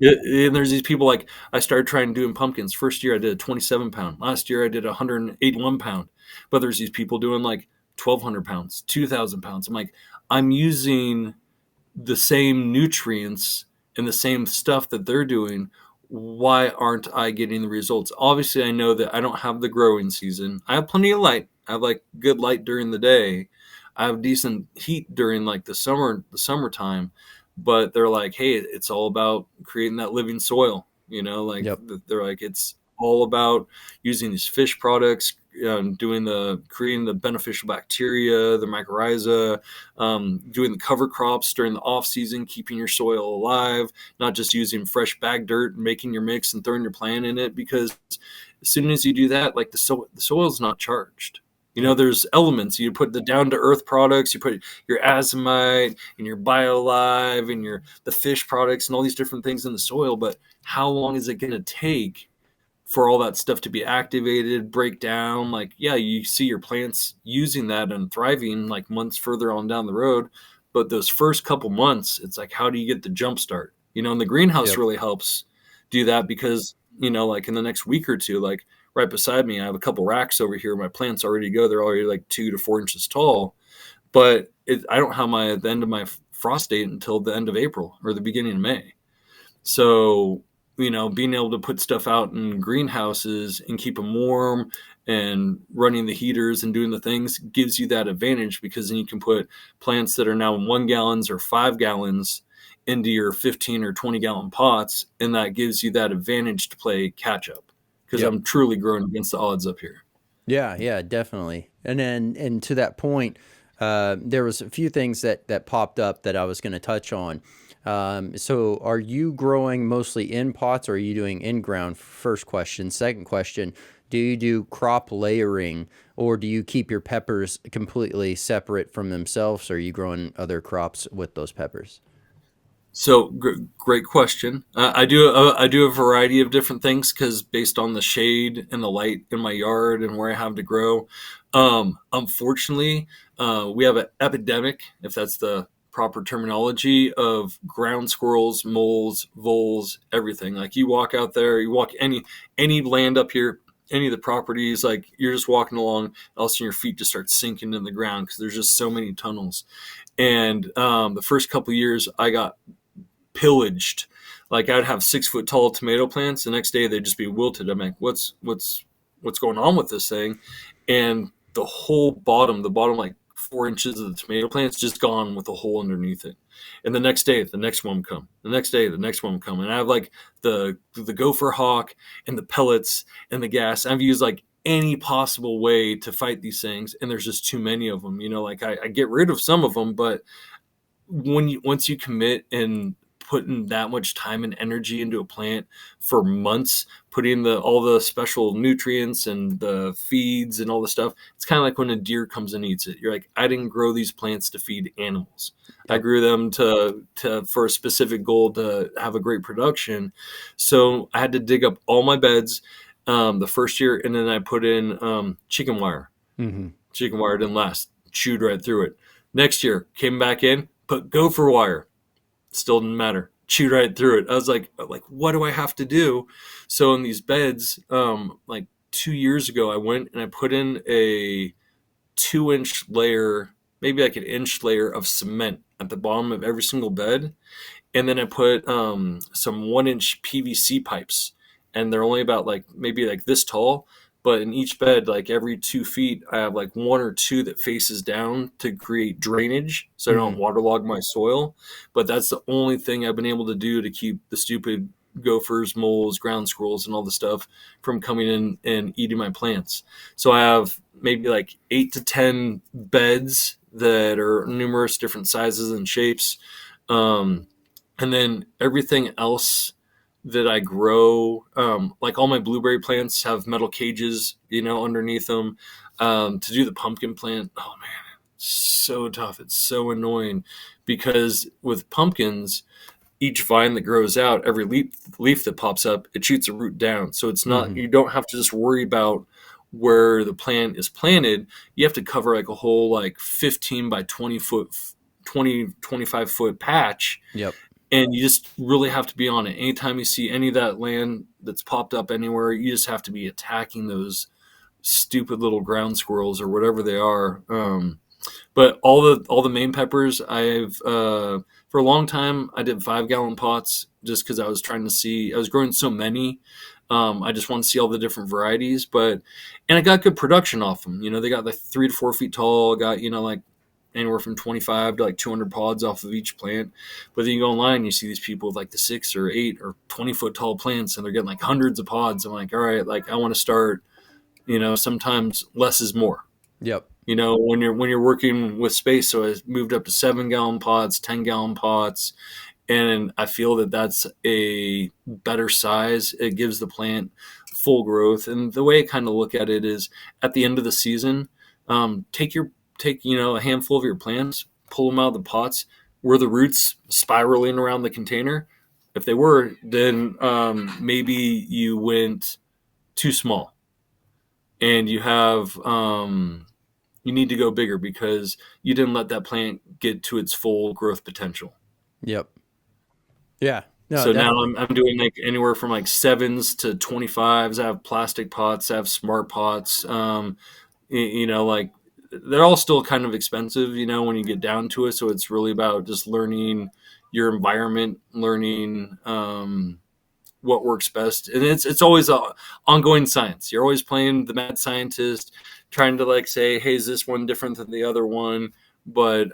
And there's these people, like I started trying doing pumpkins. First year I did a 27-pound. Last year I did a 181-pound. But there's these people doing like 1,200 pounds, 2,000 pounds. I'm like, I'm using the same nutrients and the same stuff that they're doing. Why aren't I getting the results? Obviously, I know that I don't have the growing season. I have plenty of light. I have like good light during the day. I have decent heat during like the summertime. But they're like, hey, it's all about creating that living soil. Like Yep. they're like, it's all about using these fish products, creating the beneficial bacteria, the mycorrhiza, doing the cover crops during the off season, keeping your soil alive, not just using fresh bag dirt and making your mix and throwing your plant in it. Because as soon as you do that, like the soil's not charged. Yep. There's elements. You put the down to earth products, you put your azomite and your BioLive and the fish products and all these different things in the soil. But how long is it going to take for all that stuff to be activated, break down? Like, yeah, you see your plants using that and thriving like months further on down the road. But those first couple months, it's like, how do you get the jump start? And the greenhouse Yep. really helps do that, because, like in the next week or two, like right beside me, I have a couple racks over here. My plants already go. They're already like 2 to 4 inches tall, but I don't have the end of my frost date until the end of April or the beginning of May. So, being able to put stuff out in greenhouses and keep them warm and running the heaters and doing the things gives you that advantage, because then you can put plants that are now in 1 gallons or 5 gallons into your 15 or 20 gallon pots. And that gives you that advantage to play catch up, because Yep. I'm truly growing against the odds up here. Yeah, yeah, definitely. And to that point, there was a few things that popped up that I was going to touch on. So, are you growing mostly in pots, or are you doing in ground? First question. Second question: do you do crop layering, or do you keep your peppers completely separate from themselves? Or are you growing other crops with those peppers? So great question. I do a variety of different things, because based on the shade and the light in my yard and where I have to grow. Unfortunately, we have an epidemic, if that's the proper terminology, of ground squirrels, moles, voles, everything. Like, you walk out there, you walk any land up here, any of the properties, like you're just walking along, and all of a sudden your feet just start sinking in the ground, because there's just so many tunnels. And the first couple of years, I got pillaged. Like, I'd have 6 foot tall tomato plants. The next day they'd just be wilted. I'm like, what's what's going on with this thing, and the bottom like 4 inches of the tomato plant's just gone with a hole underneath it. And the next day, the next one would come. The next day, the next one would come. And I have like the gopher hawk and the pellets and the gas. I've used like any possible way to fight these things, and there's just too many of them. Like I get rid of some of them, but once you commit and putting that much time and energy into a plant for months, putting all the special nutrients and the feeds and all the stuff, it's kind of like when a deer comes and eats it. You're like, I didn't grow these plants to feed animals. I Yep. grew them to for a specific goal to have a great production. So I had to dig up all my beds the first year, and then I put in chicken wire. Mm-hmm. Chicken wire didn't last, chewed right through it. Next year, came back in, put gopher wire, still didn't matter, chewed right through it. I was like, what do I have to do? So in these beds, like 2 years ago, I went and I put in a 2 inch layer, maybe like an inch layer of cement at the bottom of every single bed. And then I put some 1 inch PVC pipes, and they're only about like maybe like this tall. But in each bed, like every 2 feet, I have like one or two that faces down to create drainage, so I don't Mm-hmm. waterlog my soil. But that's the only thing I've been able to do to keep the stupid gophers, moles, ground squirrels, and all the stuff from coming in and eating my plants. So I have maybe like 8 to 10 beds that are numerous different sizes and shapes. Um, and then everything else that I grow, like all my blueberry plants have metal cages, underneath them. To do the pumpkin plant, oh man, it's so tough. It's so annoying because with pumpkins, each vine that grows out, every leaf that pops up, it shoots a root down. So it's not, Mm-hmm. you don't have to just worry about where the plant is planted. You have to cover like a whole like 15 by 20 foot, 25 foot patch, Yep. and you just really have to be on it. Anytime you see any of that land that's popped up anywhere, you just have to be attacking those stupid little ground squirrels or whatever they are. But all the main peppers, I've for a long time I did 5 gallon pots just because I was trying to see. I was growing so many. I just want to see all the different varieties, and I got good production off them. They got like 3 to 4 feet tall. Got like anywhere from 25 to like 200 pods off of each plant. But then you go online, you see these people with like the 6 or 8 or 20 foot tall plants, and they're getting like hundreds of pods. I'm like, all right, like I want to start. Sometimes less is more. Yep. When you're working with space. So I moved up to 7 gallon pots, 10 gallon pots, and I feel that that's a better size. It gives the plant full growth. And the way I kind of look at it is, at the end of the season, take a handful of your plants, pull them out of the pots. Were the roots spiraling around the container? If they were, then maybe you went too small, and you need to go bigger because you didn't let that plant get to its full growth potential. Yep. Yeah. No, So now definitely. I'm doing like anywhere from like 7s to 25s. I have plastic pots, I have smart pots. Like they're all still kind of expensive, when you get down to it. So it's really about just learning your environment, learning what works best, and it's always a ongoing science. You're always playing the mad scientist, trying to like say, hey, is this one different than the other one? But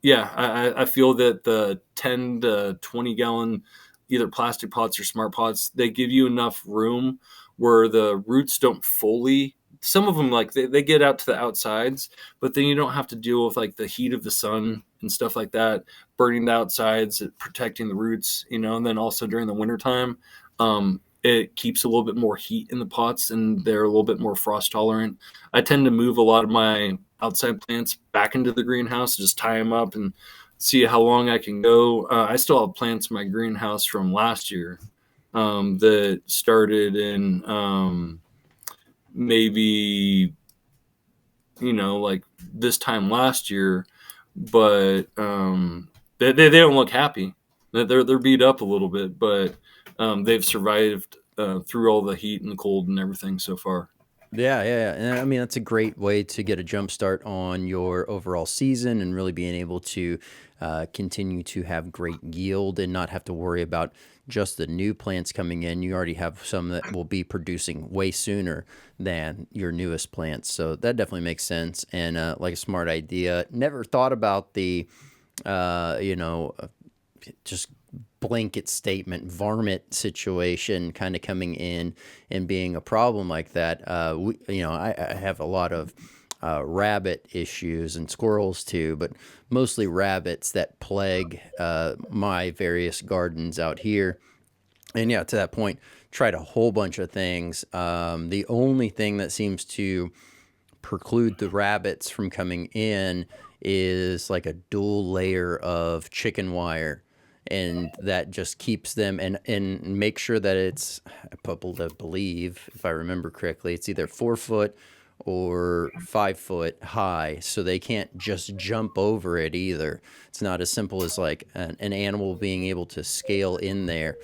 yeah, I feel that the 10 to 20 gallon either plastic pots or smart pots, they give you enough room where the roots don't fully, some of them like they get out to the outsides, but then you don't have to deal with like the heat of the sun and stuff like that, burning the outsides, protecting the roots, and then also during the wintertime, it keeps a little bit more heat in the pots, and they're a little bit more frost tolerant. I tend to move a lot of my outside plants back into the greenhouse, just tie them up and see how long I can go. I still have plants in my greenhouse from last year that started in maybe like this time last year, but they don't look happy. They're beat up a little bit, but they've survived through all the heat and the cold and everything so far. Yeah, yeah, yeah. And I mean, that's a great way to get a jump start on your overall season and really being able to continue to have great yield and not have to worry about just the new plants coming in. You already have some that will be producing way sooner than your newest plants. So that definitely makes sense, and like a smart idea. Never thought about the, just blanket statement varmint situation kind of coming in and being a problem like that. I have a lot of rabbit issues and squirrels too, but mostly rabbits that plague my various gardens out here. And yeah, to that point, tried a whole bunch of things. The only thing that seems to preclude the rabbits from coming in is like a dual layer of chicken wire, and that just keeps them and make sure that it's, I believe, if I remember correctly, it's either 4 foot or 5 foot high, so they can't just jump over it either. It's not as simple as like an animal being able to scale in there.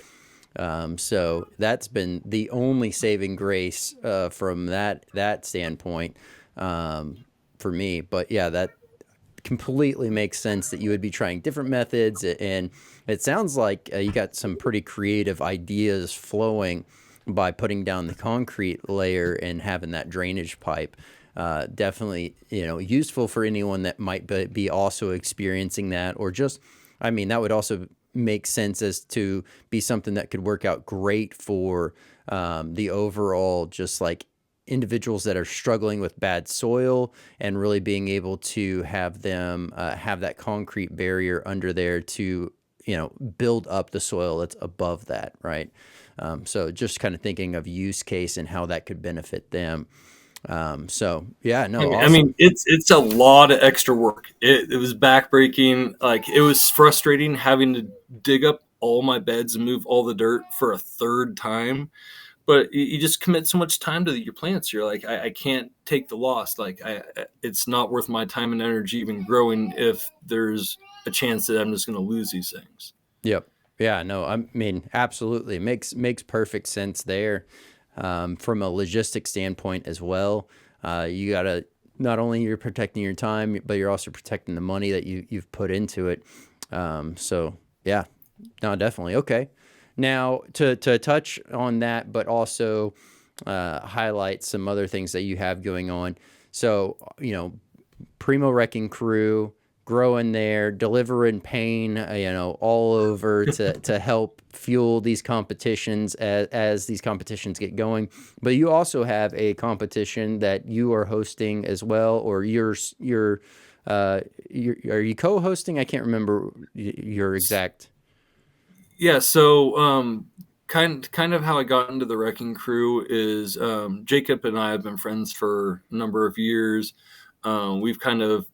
So that's been the only saving grace from that standpoint for me. But yeah, that completely makes sense that you would be trying different methods, and it sounds like you got some pretty creative ideas flowing by putting down the concrete layer and having that drainage pipe. Definitely, useful for anyone that might be also experiencing that, or just, I mean, that would also make sense as to be something that could work out great for the overall, just like individuals that are struggling with bad soil, and really being able to have them have that concrete barrier under there to, build up the soil that's above that, right? So just kind of thinking of use case and how that could benefit them. So yeah, no, I mean, awesome. it's a lot of extra work. It was backbreaking. Like, it was frustrating having to dig up all my beds and move all the dirt for a third time. But you just commit so much time to your plants. You're like, I can't take the loss. Like, it's not worth my time and energy even growing if there's a chance that I'm just going to lose these things. Yep. Yeah, no, I mean, absolutely. Makes perfect sense there. From a logistic standpoint as well. You gotta, not only you're protecting your time, but you're also protecting the money that you've put into it. So yeah, no, definitely. Okay. Now to touch on that, but also highlight some other things that you have going on. So, Primo Wrecking Crew, growing there, delivering pain, all over to help fuel these competitions as these competitions get going. But you also have a competition that you are hosting as well, or are you co-hosting? I can't remember your exact. Yeah, so kind of how I got into the Wrecking Crew is, Jacob and I have been friends for a number of years. We've kind of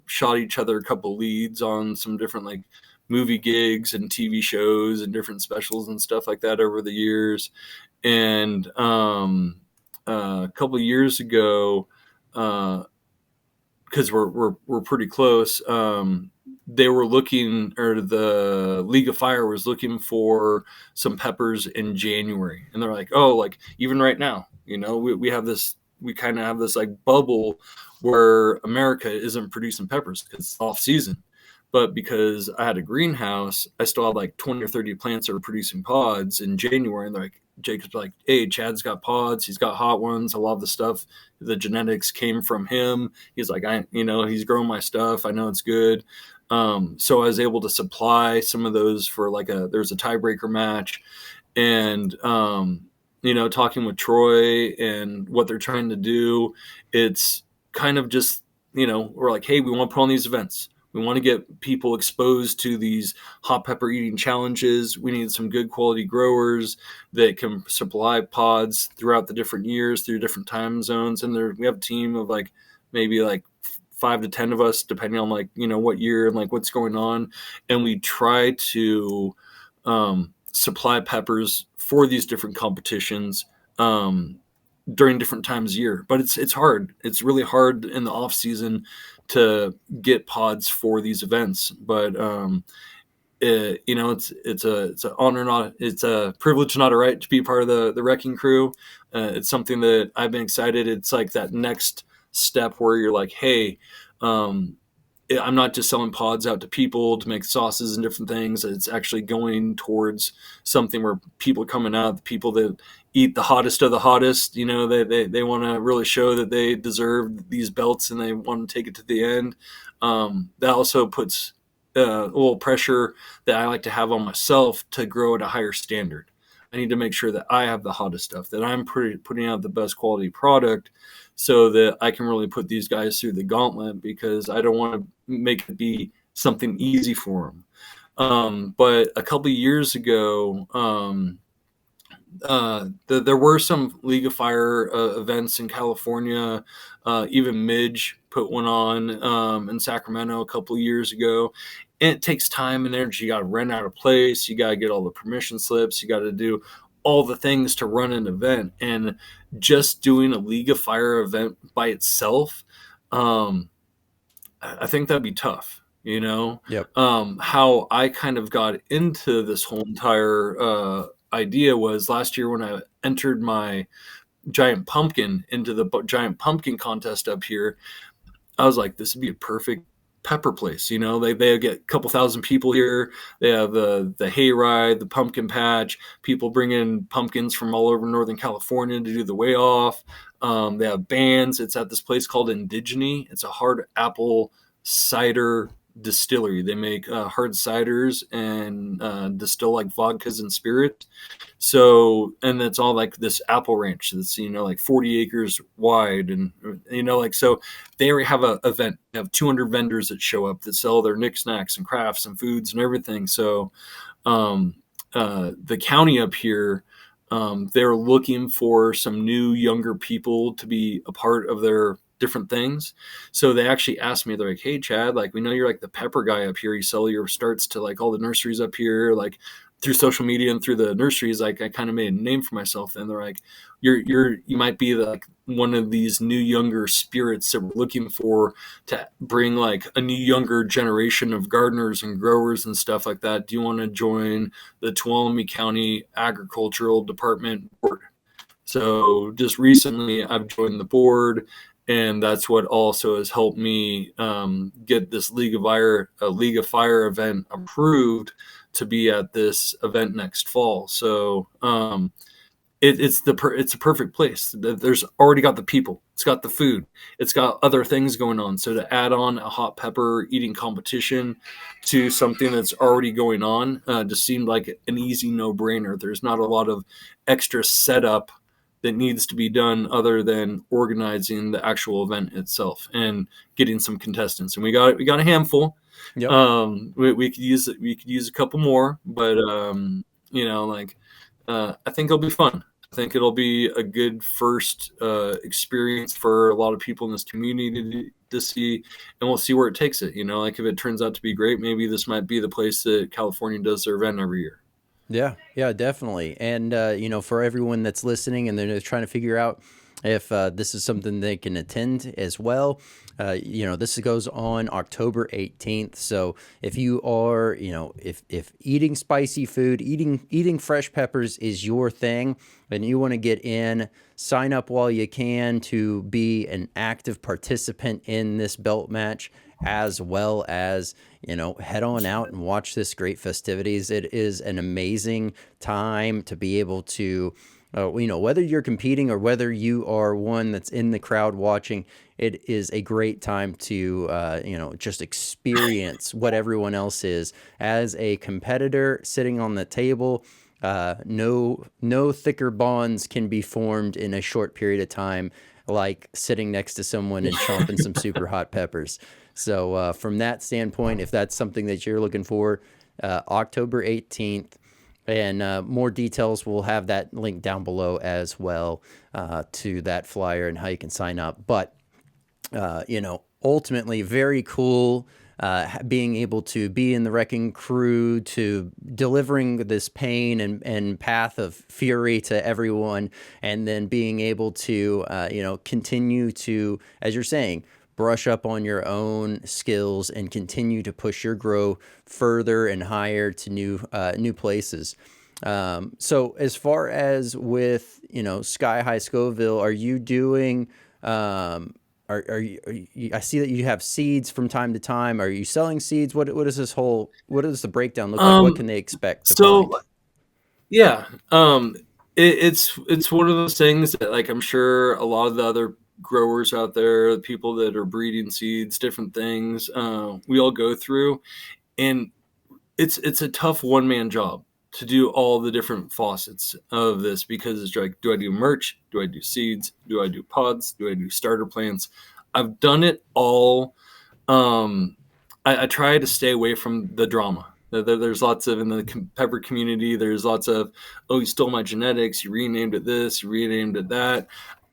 shot each other a couple leads on some different, like, movie gigs and TV shows and different specials and stuff like that over the years. And a couple of years ago, because we're pretty close, they were looking, or the League of Fire was looking for some peppers in January, and they're like, oh, like, even right now, we have this, we kind of have this, like, bubble where America isn't producing peppers because it's off season. But because I had a greenhouse, I still had like 20 or 30 plants that are producing pods in January. And they're like, Jacob's like, hey, Chad's got pods. He's got hot ones. A lot of the stuff, the genetics came from him. He's like, he's growing my stuff. I know it's good. So I was able to supply some of those for, like, there's a tiebreaker match. And, talking with Troy and what they're trying to do, it's kind of just, we're like, hey, we want to put on these events. We want to get people exposed to these hot pepper eating challenges. We need some good quality growers that can supply pods throughout the different years, through different time zones. And we have a team of, like, maybe like 5 to 10 of us, depending on, like, what year and, like, what's going on. And we try to supply peppers for these different competitions during different times of year. But it's hard. It's really hard in the off season to get pods for these events. But it's an honor, not it's a privilege, not a right, to be part of the Wrecking Crew. It's something that I've been excited. It's like that next step where you're like, hey, I'm not just selling pods out to people to make sauces and different things. It's actually going towards something where people are coming out, the people that eat the hottest of the hottest, they want to really show that they deserve these belts and they want to take it to the end. That also puts a little pressure that I like to have on myself to grow at a higher standard. I need to make sure that I have the hottest stuff, that I'm putting out the best quality product so that I can really put these guys through the gauntlet, because I don't want to make it be something easy for them. But a couple of years ago, there were some League of Fire events in California. Even Midge put one on in Sacramento a couple of years ago. And it takes time and energy. You got to rent out a place. You got to get all the permission slips. You got to do all the things to run an event. And just doing a League of Fire event by itself, I think that'd be tough. Yep. How I kind of got into this whole entire idea was last year when I entered my giant pumpkin into the giant pumpkin contest up here. I was like, this would be a perfect pepper place. They get a couple thousand people here. They have the hayride, the pumpkin patch. People bring in pumpkins from all over Northern California to do the weigh off. They have bands. It's at this place called Indigene. It's a hard apple cider distillery. They make hard ciders and distill like vodkas and spirits. So, and it's all like this apple ranch that's, like 40 acres wide. And, so they already have an event. They have 200 vendors that show up that sell their knickknacks and crafts and foods and everything. So, the county up here, they're looking for some new, younger people to be a part of their different things. So they actually asked me, they're like, hey Chad, like, we know you're like the pepper guy up here. You sell your starts to like all the nurseries up here, like through social media and through the nurseries. Like, I kind of made a name for myself. And they're like, you might be like one of these new younger spirits that we're looking for to bring like a new younger generation of gardeners and growers and stuff like that. Do you want to join the Tuolumne County Agricultural Department board? So just recently I've joined the board, and that's what also has helped me get this League of Fire event approved to be at this event next fall. So it's a perfect place. There's already got the people. It's got the food. It's got other things going on. So to add on a hot pepper eating competition to something that's already going on just seemed like an easy no-brainer. There's not a lot of extra setup that needs to be done other than organizing the actual event itself and getting some contestants. And we got a handful. Yep. We could use a couple more, but I think it'll be fun. I think it'll be a good first experience for a lot of people in this community to see, and we'll see where it takes it. Like if it turns out to be great, maybe this might be the place that California does their event every year. Yeah, definitely. And, for everyone that's listening and they're trying to figure out if this is something they can attend as well, this goes on October 18th. So if you are, if eating spicy food, eating fresh peppers is your thing, and you want to get in, sign up while you can to be an active participant in this belt match, as well as, head on out and watch this great festivities. It is an amazing time to be able to, whether you're competing or whether you are one that's in the crowd watching, it is a great time to, just experience what everyone else is. As a competitor sitting on the table, no thicker bonds can be formed in a short period of time, like sitting next to someone and chomping some super hot peppers. So from that standpoint, if that's something that you're looking for, October 18th, and more details, we'll have that link down below as well to that flyer and how you can sign up. But, ultimately very cool being able to be in the wrecking crew, to delivering this pain and path of fury to everyone, and then being able to, continue to, as you're saying, brush up on your own skills and continue to push your grow further and higher to new places. So as far as with, Sky High Scoville, are you doing, I see that you have seeds from time to time. Are you selling seeds? What does the breakdown look like? What Um, can they expect to so find? yeah, it's one of those things that like I'm sure a lot of the other growers out there, the people that are breeding seeds, different things, we all go through, and it's a tough one man job to do all the different faucets of this because it's like, do I do merch? Do I do seeds? Do I do pods? Do I do starter plants? I've done it all. um, I try to stay away from the drama. There's lots of in the pepper community. There's lots of, oh, you stole my genetics. You renamed it this. You renamed it that.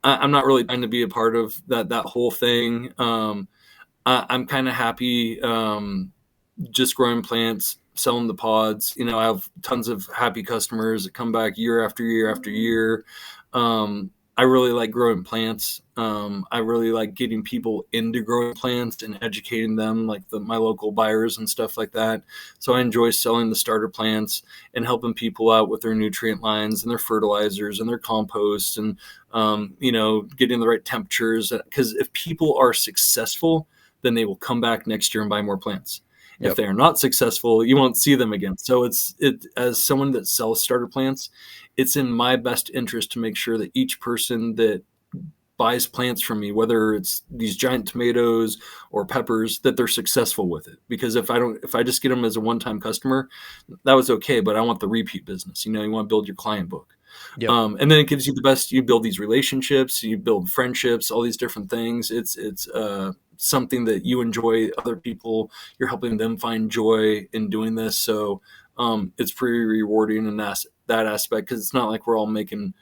I'm not really trying to be a part of that whole thing. I'm kind of happy just growing plants, selling the pods. I have tons of happy customers that come back year after year after year. I really like growing plants. I really like getting people into growing plants and educating them, like my local buyers and stuff like that. So I enjoy selling the starter plants and helping people out with their nutrient lines and their fertilizers and their compost and, getting the right temperatures. Because if people are successful, then they will come back next year and buy more plants. If Yep. they are not successful, you won't see them again. So it as someone that sells starter plants, it's in my best interest to make sure that each person that buys plants from me, whether it's these giant tomatoes or peppers, that they're successful with it. Because if I just get them as a one-time customer, that was okay. But I want the repeat business. You want to build your client book. Yep. And then it gives you the best. You build these relationships, you build friendships, all these different things. It's something that you enjoy. Other people, you're helping them find joy in doing this. So it's pretty rewarding in that aspect because it's not like we're all making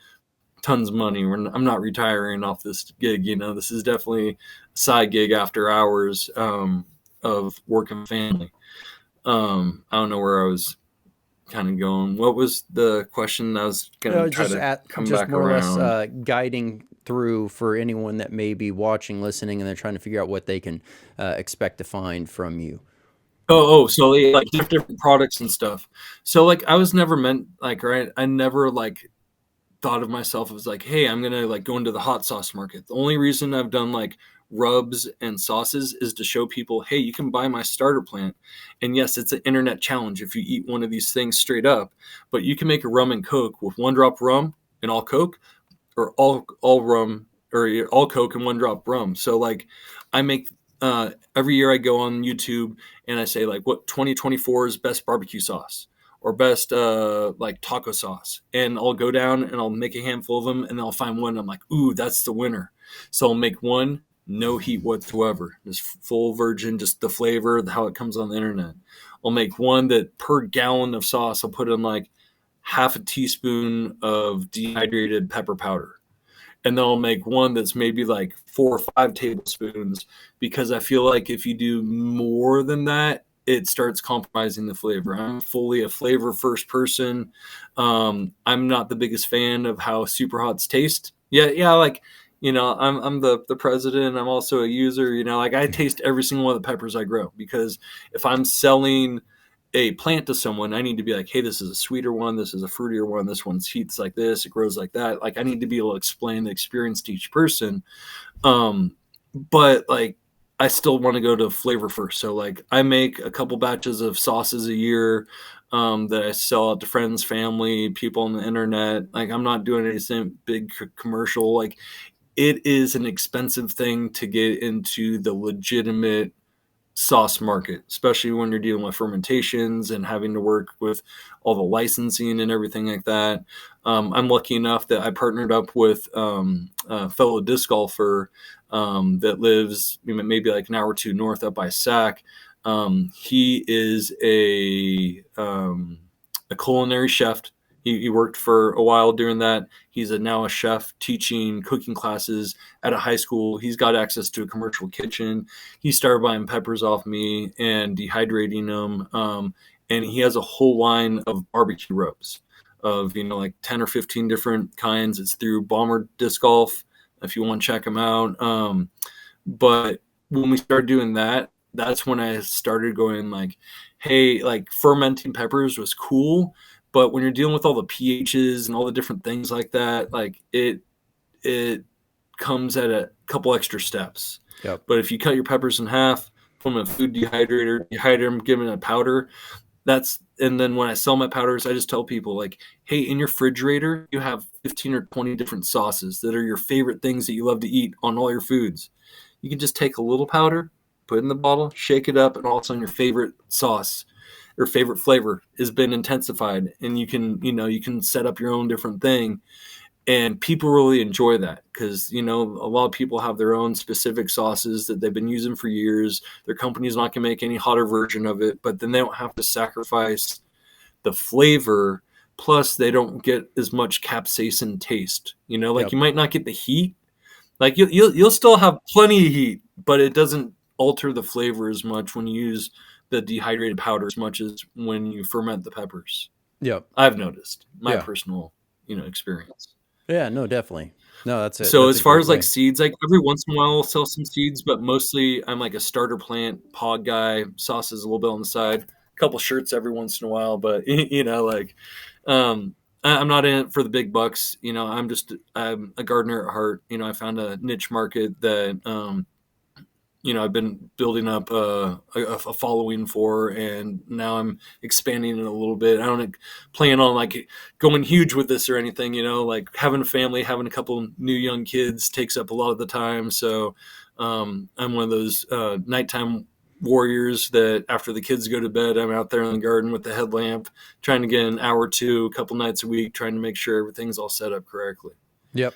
tons of money. I'm not retiring off this gig. This is definitely a side gig after hours of work and family. I don't know where I was kind of going. What was the question? I was going to try to come Just back more or less around. guiding through for anyone that may be watching, listening, and they're trying to figure out what they can expect to find from you. So like different products and stuff. So like I was never meant like, right. I never like thought of myself as like, hey, I'm gonna like go into the hot sauce market. The only reason I've done like rubs and sauces is to show people, hey, you can buy my starter plant. And yes, it's an internet challenge if you eat one of these things straight up, but you can make a rum and coke with one drop rum and all coke, or all rum or all coke and one drop rum. So like I make every year I go on YouTube and I say like what 2024 is best barbecue sauce or best like taco sauce, and I'll go down and I'll make a handful of them and then I'll find one and I'm like, ooh, that's the winner. So I'll make one, no heat whatsoever, just full virgin, just the flavor, how it comes on the internet. I'll make one that per gallon of sauce I'll put in like half a teaspoon of dehydrated pepper powder. And then I'll make one that's maybe like 4 or 5 tablespoons because I feel like if you do more than that, it starts compromising the flavor. I'm fully a flavor first person. I'm not the biggest fan of how Superhots taste. Yeah, like I'm the president. I'm also a user. Like I taste every single one of the peppers I grow because if I'm selling a plant to someone, I need to be like, hey, this is a sweeter one, this is a fruitier one, this one's heats like this, it grows like that. Like I need to be able to explain the experience to each person. But like I still want to go to flavor first. So like I make a couple batches of sauces a year that I sell out to friends, family, people on the internet. Like I'm not doing anything big commercial. Like it is an expensive thing to get into the legitimate sauce market, especially when you're dealing with fermentations and having to work with all the licensing and everything like that. I'm lucky enough that I partnered up with a fellow disc golfer that lives maybe like an hour or two north up by Sac. He is a culinary chef. He worked for a while doing that. He's now a chef teaching cooking classes at a high school. He's got access to a commercial kitchen. He started buying peppers off me and dehydrating them. And he has a whole line of barbecue rubs of, like 10 or 15 different kinds. It's through Bomber Disc Golf if you want to check them out. But when we started doing that, that's when I started going like, hey, like fermenting peppers was cool. But when you're dealing with all the pHs and all the different things like that, like it comes at a couple extra steps. Yep. But if you cut your peppers in half, put them in a food dehydrator, dehydrate them, give them a powder. And then when I sell my powders, I just tell people like, hey, in your refrigerator, you have 15 or 20 different sauces that are your favorite things that you love to eat on all your foods. You can just take a little powder, put it in the bottle, shake it up, and all of a sudden your favorite sauce or favorite flavor has been intensified, and you can set up your own different thing. And people really enjoy that because, a lot of people have their own specific sauces that they've been using for years. Their company's not going to make any hotter version of it, but then they don't have to sacrifice the flavor. Plus, they don't get as much capsaicin taste. Yep. You might not get the heat. Like you'll still have plenty of heat, but it doesn't alter the flavor as much when you use the dehydrated powder as much as when you ferment the peppers. Yep. I've noticed my Yeah. personal, experience. Yeah, no, definitely. No, that's it. So That's as a far great as like way. seeds, like every once in a while I'll sell some seeds, but mostly I'm like a starter plant pod guy, sauces a little bit on the side, a couple shirts every once in a while, but I'm not in it for the big bucks. I'm a gardener at heart. I found a niche market that I've been building up a following for, and now I'm expanding it a little bit. I don't plan on like going huge with this or anything, like having a family, having a couple new young kids takes up a lot of the time. So I'm one of those nighttime warriors that after the kids go to bed, I'm out there in the garden with the headlamp, trying to get an hour or two, a couple nights a week, trying to make sure everything's all set up correctly. Yep.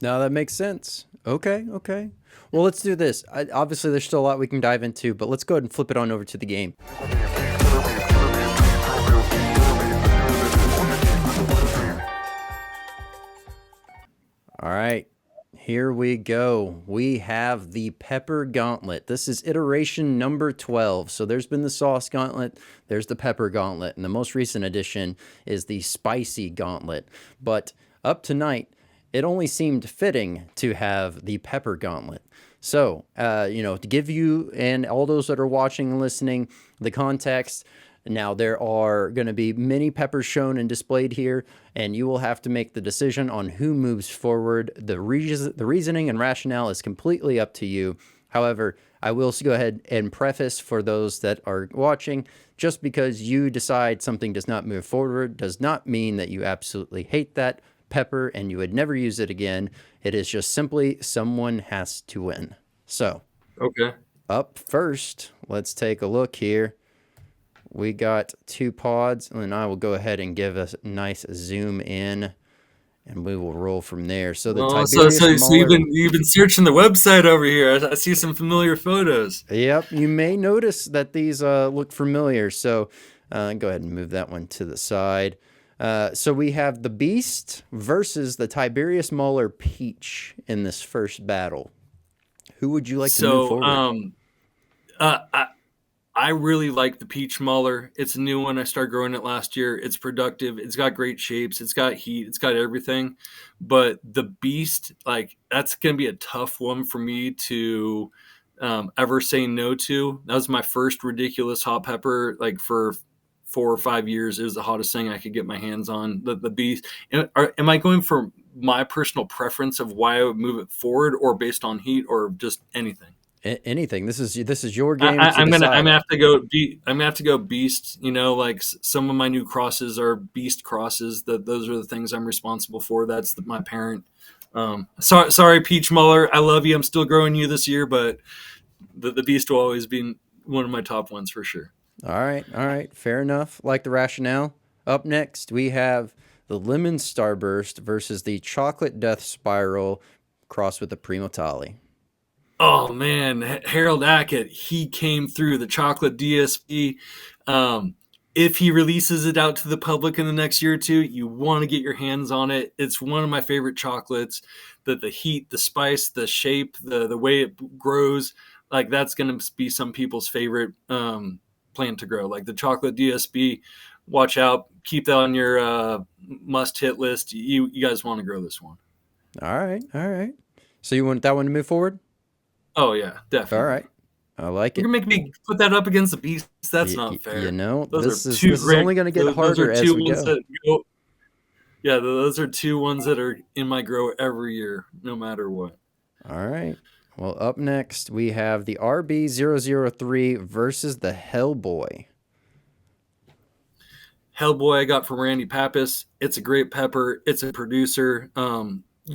No, that makes sense. Okay, okay. Well, let's do this. Obviously, there's still a lot we can dive into, but let's go ahead and flip it on over to the game. All right, here we go. We have the Pepper Gauntlet. This is iteration number 12. So there's been the Sauce Gauntlet, there's the Pepper Gauntlet, and the most recent addition is the Spicy Gauntlet. But up tonight, it only seemed fitting to have the Pepper Gauntlet. So, to give you and all those that are watching and listening the context, now there are going to be many peppers shown and displayed here, and you will have to make the decision on who moves forward. The reasoning and rationale is completely up to you. However, I will go ahead and preface for those that are watching, just because you decide something does not move forward does not mean that you absolutely hate that pepper and you would never use it again. It is just simply someone has to win. So, Okay. up first, let's take a look here. We got 2 pods, and I will go ahead and give a nice zoom in, and we will roll from there. So the Tiberius So Mauler. you've been searching the website over here. I see some familiar photos. Yep, you may notice that these look familiar. So go ahead and move that one to the side. So we have the Beast versus the Tiberius Mauler Peach in this first battle. Who would you like to move forward? I really like the peach Mauler. It's a new one. I started growing it last year. It's productive. It's got great shapes. It's got heat. It's got everything. But the Beast, like, that's going to be a tough one for me to ever say no to. That was my first ridiculous hot pepper, like, for 4 or 5 years. It was the hottest thing I could get my hands on. The Beast. Am I going for my personal preference of why I would move it forward, or based on heat, or just anything? Anything. This is your game to I'm decide. gonna have to go. I'm gonna have to go beast. Like some of my new crosses are beast crosses. Those are the things I'm responsible for. That's my parent. Sorry, Peach Muller. I love you. I'm still growing you this year, but the beast will always be one of my top ones for sure. All right. Fair enough. Like the rationale. Up next, we have the Lemon Starburst versus the Chocolate Death Spiral crossed with the Primo Tali. Oh man, Harold Hackett, he came through the chocolate DSP. If he releases it out to the public in the next year or two, you want to get your hands on it. It's one of my favorite chocolates. The heat, the spice, the shape, the way it grows, like that's going to be some people's favorite plant to grow. Like the chocolate DSP, watch out, keep that on your must hit list. You guys want to grow this one. All right. So you want that one to move forward? Oh yeah, definitely. All right. I like it. You're gonna make me put that up against the Beast. That's not fair. This is only going to get harder as we go. Yeah, those are two ones that are in my grow every year, no matter what. All right. Well, up next we have the RB003 versus the Hellboy. Hellboy I got from Randy Pappas. It's a great pepper. It's a producer.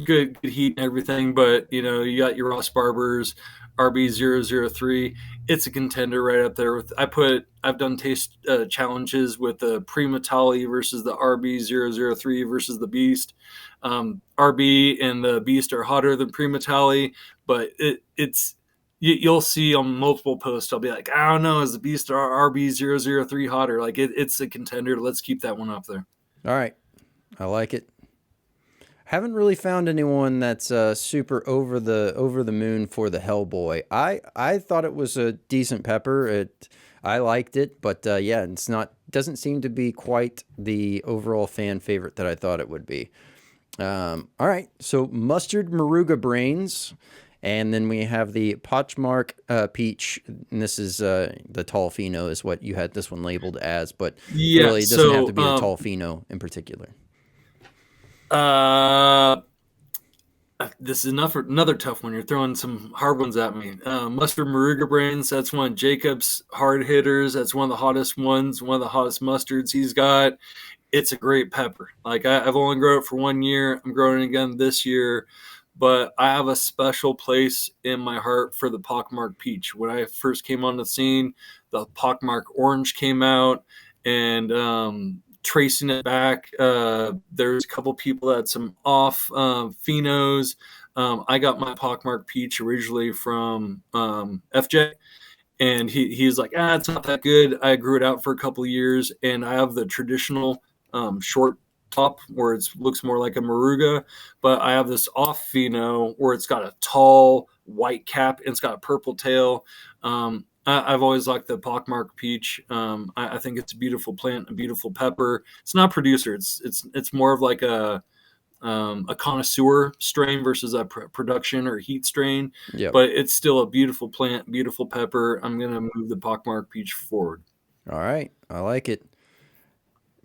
Good heat and everything, but you got your Ross Barbers, RB003. It's a contender right up there with. I've done taste challenges with the Primatali versus the RB003 versus the Beast. RB and the Beast are hotter than Primatali, but it's you'll see on multiple posts, I'll be like, I don't know, is the Beast RB003 hotter? Like it's a contender. Let's keep that one up there. All right. I like it. Haven't really found anyone that's super over the moon for the Hellboy. I thought it was a decent pepper. I liked it, but yeah, it's not doesn't seem to be quite the overall fan favorite that I thought it would be. All right, so mustard maruga brains, and then we have the Pochmark peach. And this is the tall pheno is what you had this one labeled as, but Yeah. really it doesn't have to be the tall pheno in particular. Uh, this is another tough one. You're throwing some hard ones at me. Mustard Maruga Brains, that's one of Jacob's hard hitters. That's one of the hottest ones, one of the hottest mustards he's got. It's a great pepper. Like I've only grown it for 1 year. I'm growing it again this year, but I have a special place in my heart for the Pockmark Peach. When I first came on the scene, the Pockmark Orange came out, and tracing it back, there's a couple people that had some off phenos. I got my Pockmark Peach originally from FJ, and he's like, it's not that good. I grew it out for a couple of years, and I have the traditional short top where it looks more like a Maruga, but I have this off pheno where it's got a tall white cap and it's got a purple tail. I've always liked the Pockmark Peach. I think it's a beautiful plant, a beautiful pepper. It's not producer. It's more of like a connoisseur strain versus a production or heat strain, Yep. but it's still a beautiful plant, beautiful pepper. I'm gonna move the Pockmark Peach forward. All right, I like it.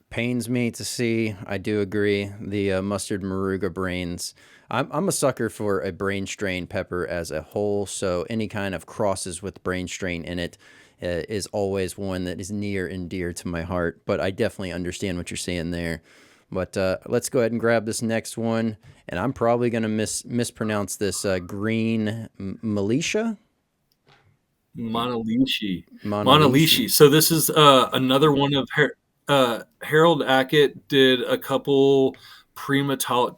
Pains me to see. I do agree. The mustard maruga brains. I'm a sucker for a brain strain pepper as a whole. So any kind of crosses with brain strain in it is always one that is near and dear to my heart. But I definitely understand what you're saying there. But let's go ahead and grab this next one. And I'm probably going to mispronounce this green militia. Monalishi. Monalishi. So this is another one of Harold Ackett did a couple chocolate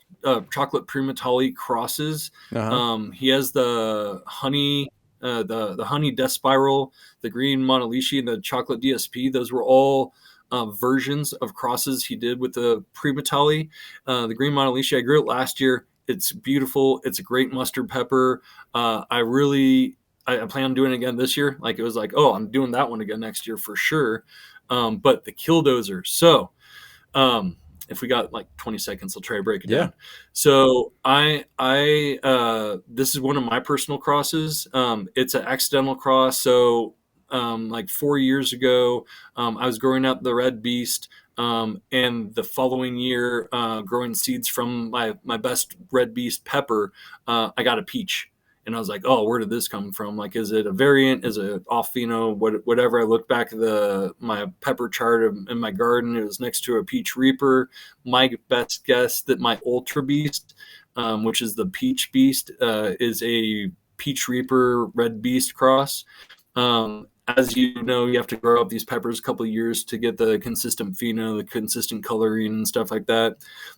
Primatali crosses. Uh-huh. He has the honey, the honey death spiral, the green Monalishi, and the chocolate DSP. Those were all versions of crosses he did with the Primatali. The green Monalishi, I grew it last year. It's beautiful. It's a great mustard pepper. I plan on doing it again this year. Like it was like, oh, I'm doing that one again next year for sure. But the Killdozer. So if we got like 20 seconds, I'll try to break it down. So this is one of my personal crosses. It's an accidental cross. So like 4 years ago, I was growing out the Red Beast. And the following year, growing seeds from my best Red Beast pepper, I got a peach. And I was like, oh, where did this come from? Like, is it a variant? Is it off pheno? Whatever. I looked back at my pepper chart in my garden. It was next to a peach reaper. My best guess that my Ultra Beast, which is the peach beast, is a peach reaper red beast cross. As you know, you have to grow up these peppers a couple of years to get the consistent pheno, the consistent coloring and stuff like that.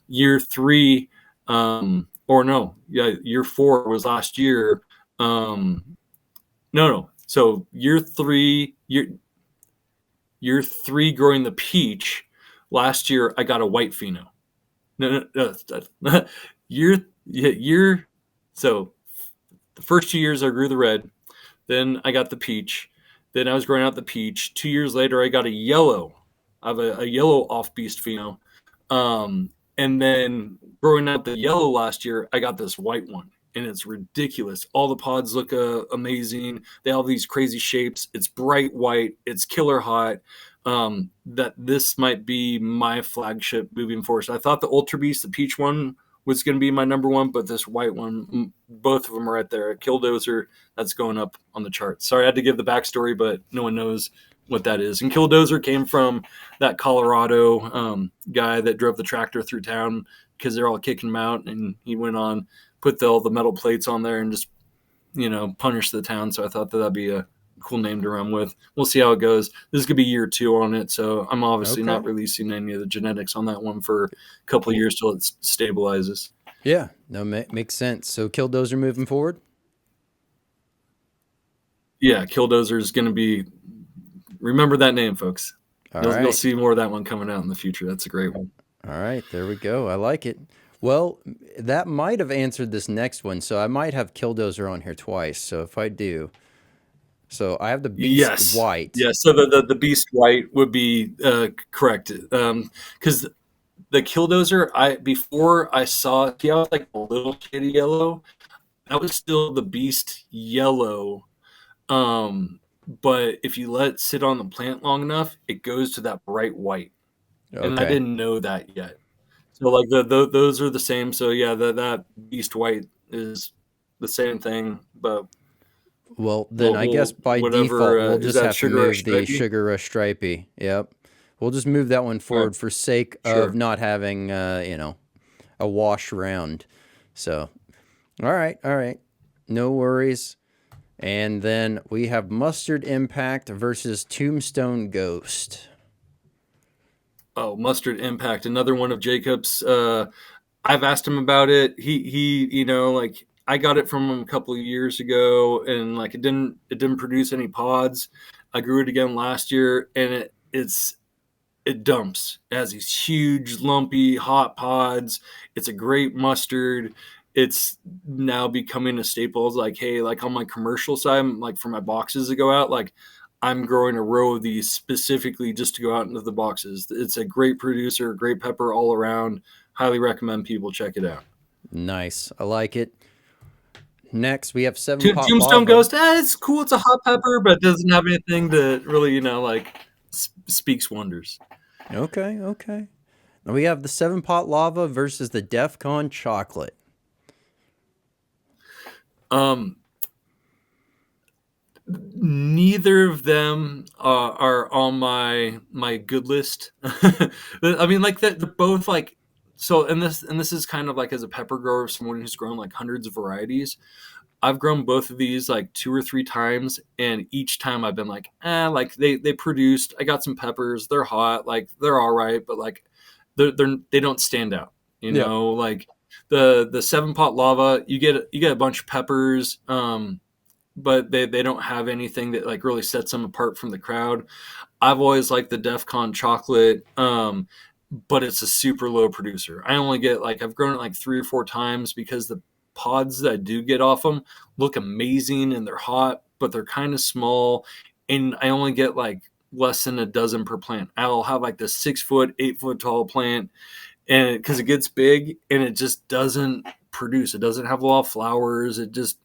Year 3, year 4 was last year. No. So year 3 growing the peach. Last year I got a white pheno. No. year. So the first 2 years I grew the red. Then I got the peach. Then I was growing out the peach. 2 years later I got a yellow. I have a yellow off beast pheno. And then growing out the yellow last year, I got this white one, and it's ridiculous. All the pods look amazing. They have these crazy shapes. It's bright white. It's killer hot. that this might be my flagship moving forward. So I thought the Ultra Beast, the peach one, was going to be my number one, but this white one, both of them are right there. Killdozer, that's going up on the chart. Sorry, I had to give the backstory, but no one knows what that is. And Killdozer came from that Colorado guy that drove the tractor through town because they're all kicking him out, and he went on, put all the metal plates on there and just, punish the town. So I thought that'd be a cool name to run with. We'll see how it goes. This is gonna be year 2 on it, so I'm obviously not releasing any of the genetics on that one for a couple of years till it stabilizes. Yeah, no, makes sense. So Killdozer moving forward. Yeah, Killdozer is gonna be. Remember that name, folks. You'll see more of that one coming out in the future. That's a great one. All right, there we go. I like it. Well, that might have answered this next one, so I might have Killdozer on here twice. So if I do, so I have the Beast White. Yes, so the Beast White would be correct, because the Killdozer, before I saw it, I was like a little shady yellow. That was still the Beast Yellow. But if you let it sit on the plant long enough, it goes to that bright white. Okay. And I didn't know that yet. So like those are the same. So yeah, that Beast White is the same thing, but well, then I guess by default we'll just have to move the Sugar Rush Stripey. Yep, we'll just move that one forward for sake of not having a wash round. So, all right, no worries. And then we have Mustard Impact versus Tombstone Ghost. Oh, Mustard Impact, another one of Jacob's. I've asked him about it. He like I got it from him a couple of years ago, and like it didn't produce any pods. I grew it again last year, and it dumps. It has these huge, lumpy, hot pods. It's a great mustard. It's now becoming a staple. It's like, hey, like on my commercial side, like for my boxes to go out, like I'm growing a row of these specifically just to go out into the boxes. It's a great producer, great pepper all around. Highly recommend people check it out. Nice. I like it. Next, we have Tombstone Ghost. It's cool. It's a hot pepper, but it doesn't have anything that really, like speaks wonders. Okay. Now we have the 7-Pot Lava versus the DEF CON Chocolate. Neither of them are on my good list. I mean, like they're both like so. And this is kind of like as a pepper grower, someone who's grown like hundreds of varieties. I've grown both of these like 2 or 3 times, and each time I've been like, like they produced. I got some peppers. They're hot, like they're all right, but like they don't stand out. You know, like the 7-Pot Lava, you get a bunch of peppers. But they don't have anything that like really sets them apart from the crowd. I've always liked the DEF CON Chocolate, but it's a super low producer. I only get I've grown it like 3 or 4 times because the pods that I do get off them look amazing and they're hot, but they're kind of small, and I only get like less than a dozen per plant. I'll have like the 6 foot, 8 foot tall plant, and because it gets big and it just doesn't produce. It doesn't have a lot of flowers. It just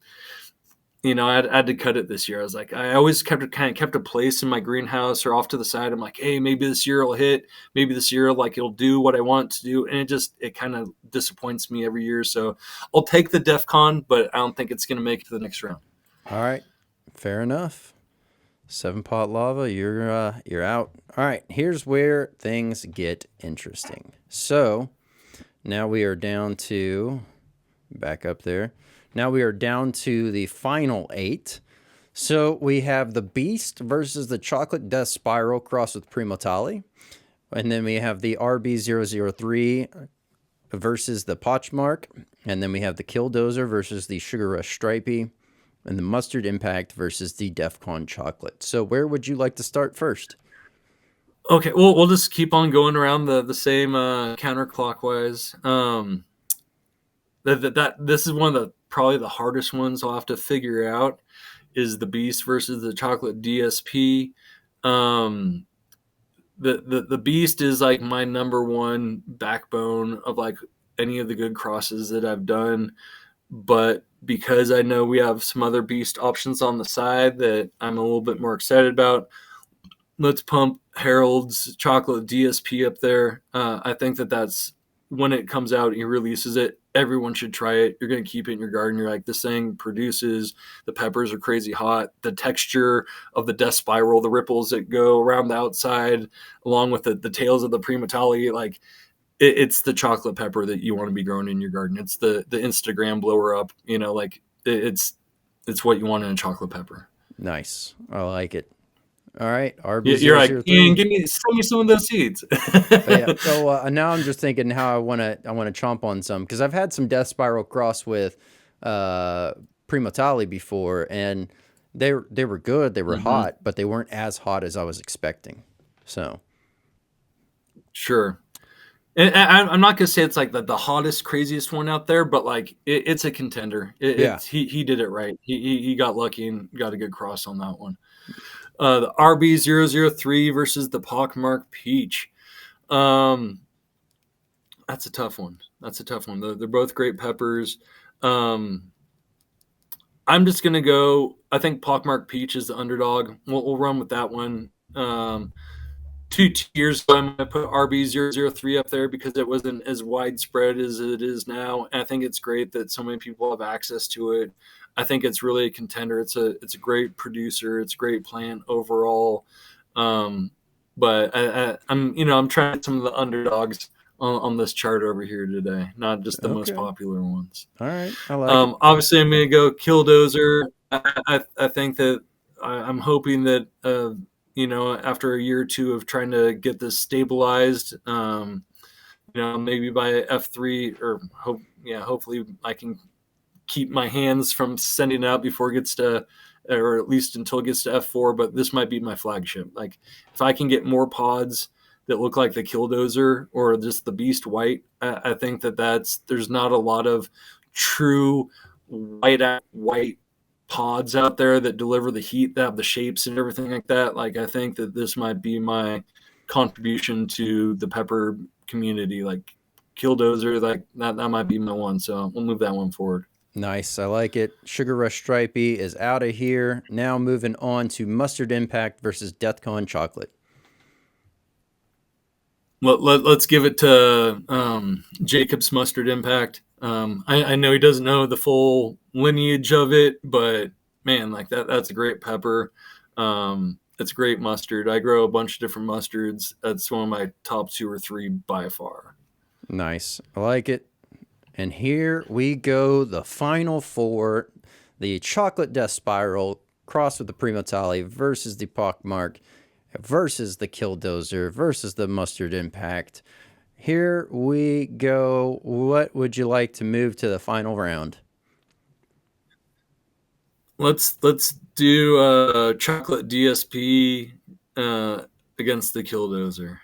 I had to cut it this year. I was like, I always kept a place in my greenhouse or off to the side. I'm like, hey, maybe this year it'll hit. Maybe this year it'll do what I want to do, and it kind of disappoints me every year. So I'll take the DEF CON, but I don't think it's going to make it to the next round. All right, fair enough. 7-Pot Lava, you're out. All right, here's where things get interesting. So now we are down to back up there. Now we are down to the final 8. So we have the Beast versus the Chocolate Death Spiral crossed with Primotali. And then we have the RB003 versus the Pochmark. And then we have the Killdozer versus the Sugar Rush Stripey. And the Mustard Impact versus the DEF CON Chocolate. So where would you like to start first? Okay, well, we'll just keep on going around the same counterclockwise. This is one of the probably the hardest ones I'll have to figure out is the Beast versus the Chocolate DSP. The Beast is like my number one backbone of like any of the good crosses that I've done, but because I know we have some other Beast options on the side that I'm a little bit more excited about, let's pump Harold's chocolate DSP up there. I think that's when it comes out and he releases it, everyone should try it. You're going to keep it in your garden. You're like, this thing produces, the peppers are crazy hot. The texture of the death spiral, the ripples that go around the outside, along with the tails of the primatali, like it's the chocolate pepper that you want to be growing in your garden. It's the Instagram blower up, like it's what you want in a chocolate pepper. Nice. I like it. All right, You're like, Ian, RB003. send me some of those seeds. Yeah. So now I'm just thinking how I want to chomp on some, because I've had some Death Spiral cross with Primatali before, and they were good. They were hot, but they weren't as hot as I was expecting. So Sure. And I'm not gonna say it's like the hottest, craziest one out there, but like it's a contender. yeah. He did it right. He got lucky and got a good cross on that one. The RB003 versus the Pockmark Peach. That's a tough one. They're both great peppers. I'm just gonna go. I think Pockmark Peach is the underdog. We'll run with that one. 2 years ago, I'm going to put RB003 up there because it wasn't as widespread as it is now. And I think it's great that so many people have access to it. I think it's really a contender. It's a great producer. It's a great plant overall. But I'm trying some of the underdogs on this chart over here today, not just the most popular ones. All right, I like it. Obviously, I'm going to go Killdozer. I think that I'm hoping that after a year or two of trying to get this stabilized, maybe by F3 or hopefully I can keep my hands from sending it out before it gets to, or at least until it gets to F4. But this might be my flagship. Like if I can get more pods that look like the Killdozer or just the Beast White, I think there's not a lot of true white pods out there that deliver the heat, that have the shapes and everything like that. Like I think that this might be my contribution to the pepper community. Like Killdozer, like that might be my one. So we'll move that one forward. Nice, I like it. Sugar Rush Stripey is out of here. Now moving on to Mustard Impact versus Deathcon Chocolate. Let's give it to Jacob's Mustard Impact. I know he doesn't know the full lineage of it, but man, like that's a great pepper. It's a great mustard. I grow a bunch of different mustards. That's one of my top 2 or 3 by far. Nice, I like it. And here we go, the final 4, the Chocolate Death Spiral crossed with the Primatali versus the Pockmark versus the Killdozer versus the Mustard Impact. Here we go. What would you like to move to the final round? Let's do Chocolate DSP against the Killdozer.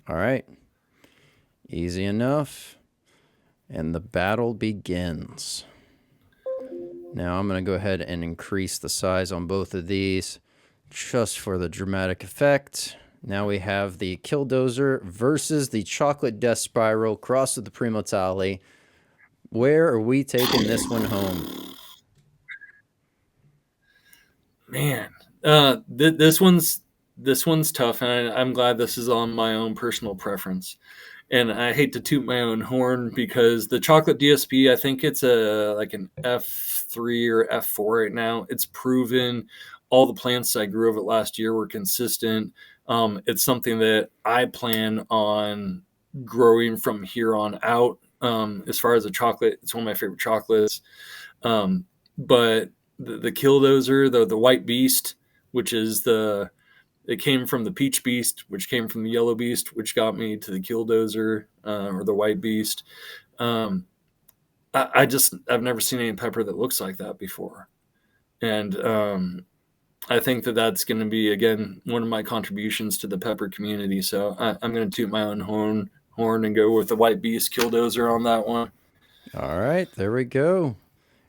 All right. Easy enough. And the battle begins. Now I'm going to go ahead and increase the size on both of these just for the dramatic effect. Now we have the Killdozer versus the Chocolate Death Spiral crossed with the Primatali. Where are we taking this one home? Man, this one's tough, and I'm glad this is on my own personal preference. And I hate to toot my own horn because the Chocolate DSP, I think it's like an F3 or F4 right now. It's proven. All the plants I grew of it last year were consistent. It's something that I plan on growing from here on out. As far as the chocolate, it's one of my favorite chocolates. But the Killdozer, the White Beast, which is it came from the Peach Beast, which came from the Yellow Beast, which got me to the Killdozer or the White Beast. I've never seen any pepper that looks like that before. And I think that's going to be, again, one of my contributions to the pepper community. So I'm going to toot my own horn and go with the White Beast Killdozer on that one. All right, there we go.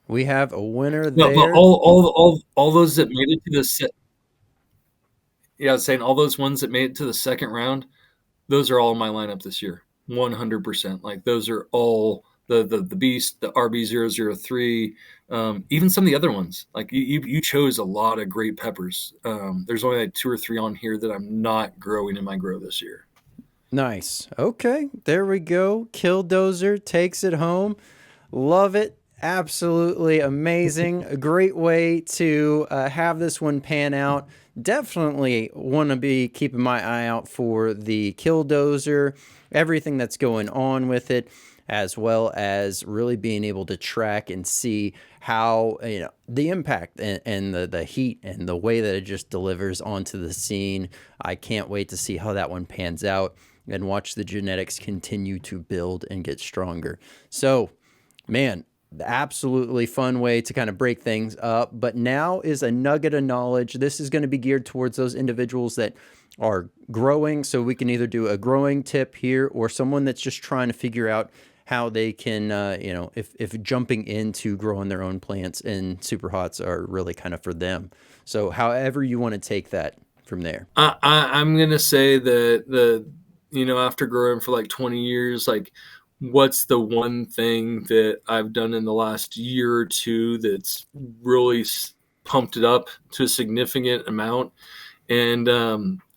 We have a winner But there. all those that made it to the set. Yeah, I was saying all those ones that made it to the second round, those are all in my lineup this year. 100%. Like those are all the Beast, the RB003, even some of the other ones. Like you chose a lot of great peppers. There's only like 2 or 3 on here that I'm not growing in my grow this year. Nice. Okay, there we go. Killdozer takes it home. Love it. Absolutely amazing. A great way to have this one pan out. Definitely want to be keeping my eye out for the Killdozer, everything that's going on with it, as well as really being able to track and see how, you know, the impact and the heat and the way that it just delivers onto the scene. I can't wait to see how that one pans out and watch the genetics continue to build and get stronger. So, man, absolutely fun way to kind of break things up. But now is a nugget of knowledge. This is going to be geared towards those individuals that are growing. So we can either do a growing tip here, or someone that's just trying to figure out how they can, you know, if jumping into growing their own plants and Superhots are really kind of for them. So however you want to take that from there. I'm gonna say that after growing for like 20 years, like what's the one thing that I've done in the last year or two that's really pumped it up to a significant amount? And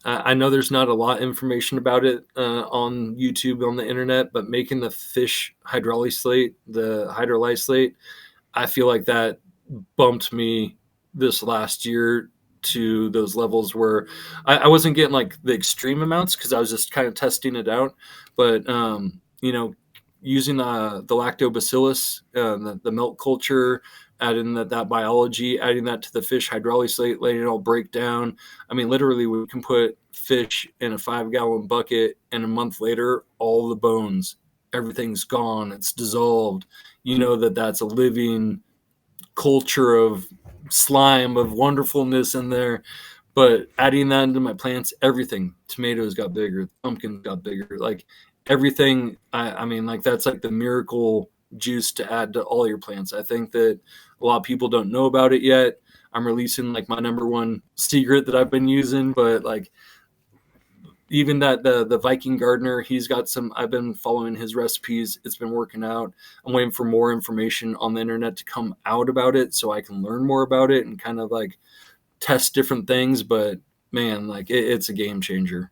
I know there's not a lot of information about it on YouTube, on the internet, but making the fish hydrolysate, the hydrolysate, I feel like that bumped me this last year to those levels where I wasn't getting like the extreme amounts because I was just kind of testing it out. But using the lactobacillus, the milk culture, adding that biology, adding that to the fish hydrolysate, letting it all break down. I mean, literally, we can put fish in a 5-gallon bucket, and a month later, all the bones, everything's gone. It's dissolved. You know that's a living culture of slime, of wonderfulness in there. But adding that into my plants, everything, tomatoes got bigger, pumpkins got bigger, like everything. I mean, like that's like the miracle juice to add to all your plants. I think that a lot of people don't know about it yet. I'm releasing like my number one secret that I've been using, but like even that the Viking gardener, he's got some. I've been following his recipes. It's been working out. I'm waiting for more information on the internet to come out about it so I can learn more about it and kind of like test different things. But man, like it's a game changer.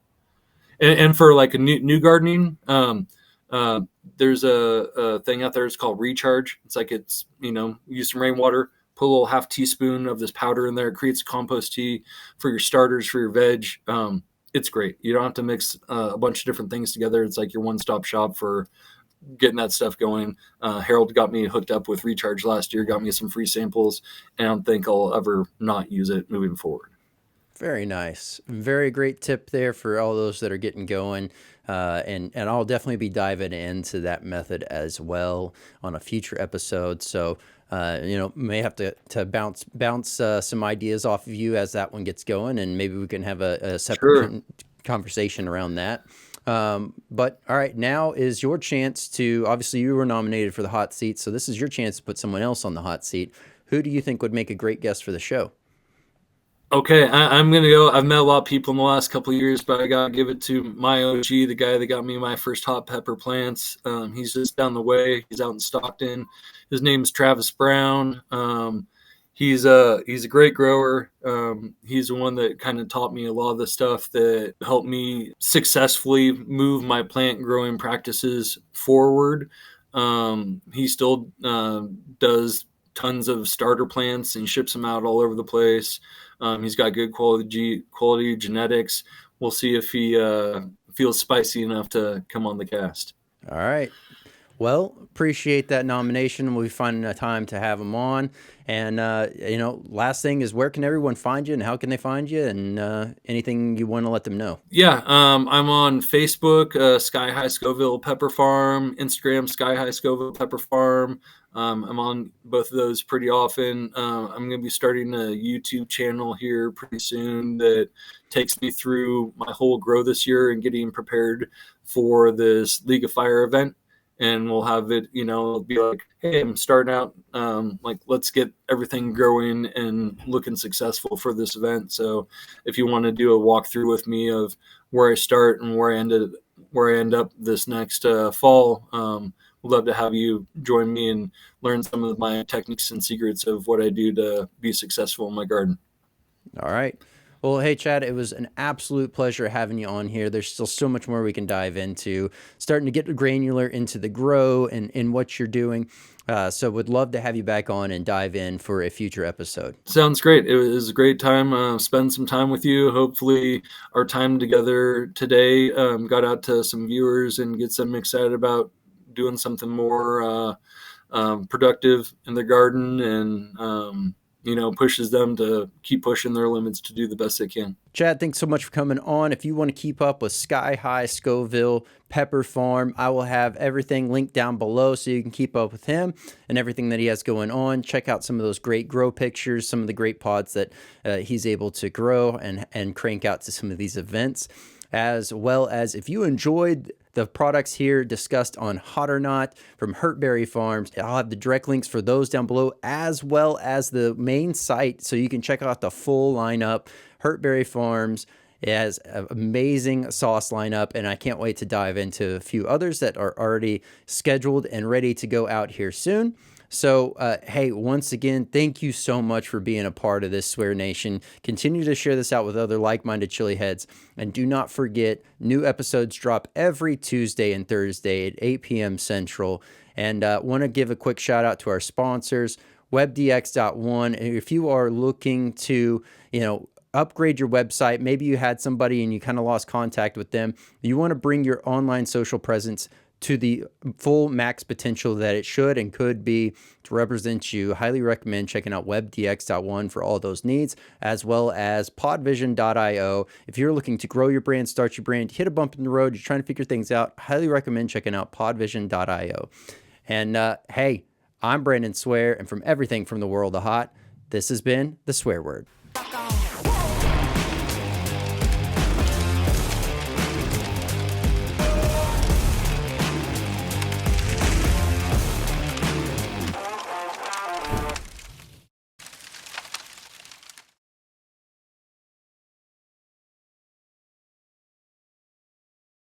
And for like a new gardening, uh, there's a thing out there. It's called Recharge. It's like use some rainwater, put a little half teaspoon of this powder in there. It creates compost tea for your starters, for your veg. It's great. You don't have to mix a bunch of different things together. It's like your one-stop shop for getting that stuff going. Harold got me hooked up with Recharge last year, got me some free samples, and I don't think I'll ever not use it moving forward. Very nice. Very great tip there for all those that are getting going. And I'll definitely be diving into that method as well on a future episode. So, may have to bounce some ideas off of you as that one gets going, and maybe we can have a separate Sure. conversation around that. But all right, now is your chance to, obviously you were nominated for the hot seat, so this is your chance to put someone else on the hot seat. Who do you think would make a great guest for the show? Okay, I'm gonna go. I've met a lot of people in the last couple of years, but I gotta give it to my OG, the guy that got me my first hot pepper plants. He's just down the way. He's out in Stockton. His name's Travis Brown. He's a great grower. He's the one that kind of taught me a lot of the stuff that helped me successfully move my plant growing practices forward. He still does tons of starter plants and ships them out all over the place. He's got good quality genetics. We'll see if he feels spicy enough to come on the cast. All right. Well, appreciate that nomination. We'll be finding a time to have him on. And, last thing is, where can everyone find you and how can they find you, and anything you want to let them know? Yeah, I'm on Facebook, Sky High Scoville Pepper Farm, Instagram, Sky High Scoville Pepper Farm. I'm on both of those pretty often. I'm going to be starting a YouTube channel here pretty soon that takes me through my whole grow this year and getting prepared for this League of Fire event. And we'll have it, it'll be like, hey, I'm starting out, let's get everything growing and looking successful for this event. So if you want to do a walkthrough with me of where I start and where I end up this next fall, would love to have you join me and learn some of my techniques and secrets of what I do to be successful in my garden. All right. Well, hey, Chad, it was an absolute pleasure having you on here. There's still so much more we can dive into, starting to get granular into the grow and what you're doing. So would love to have you back on and dive in for a future episode. Sounds great. It was a great time. Spend some time with you. Hopefully our time together today got out to some viewers and gets them excited about doing something more productive in the garden, and pushes them to keep pushing their limits to do the best they can. Chad, thanks so much for coming on. If you want to keep up with Sky High, Scoville, Pepper Farm, I will have everything linked down below so you can keep up with him and everything that he has going on. Check out some of those great grow pictures, some of the great pods that he's able to grow and crank out to some of these events. As well as if you enjoyed the products here discussed on Hot or Not from Hurtberry Farms, I'll have the direct links for those down below, as well as the main site so you can check out the full lineup. Hurtberry Farms has an amazing sauce lineup, and I can't wait to dive into a few others that are already scheduled and ready to go out here soon. So, hey, once again, thank you so much for being a part of this Swear Nation. Continue to share this out with other like-minded chili heads. And do not forget, new episodes drop every Tuesday and Thursday at 8 p.m. Central. And want to give a quick shout out to our sponsors, WebDX.one. And if you are looking to, upgrade your website, maybe you had somebody and you kind of lost contact with them, you want to bring your online social presence to the full max potential that it should and could be to represent you. Highly recommend checking out WebDX.one for all those needs, as well as podvision.io. If you're looking to grow your brand, start your brand, hit a bump in the road, you're trying to figure things out, highly recommend checking out podvision.io. And hey, I'm Brandon Swear, and from everything from the world of hot, this has been The Swear Word.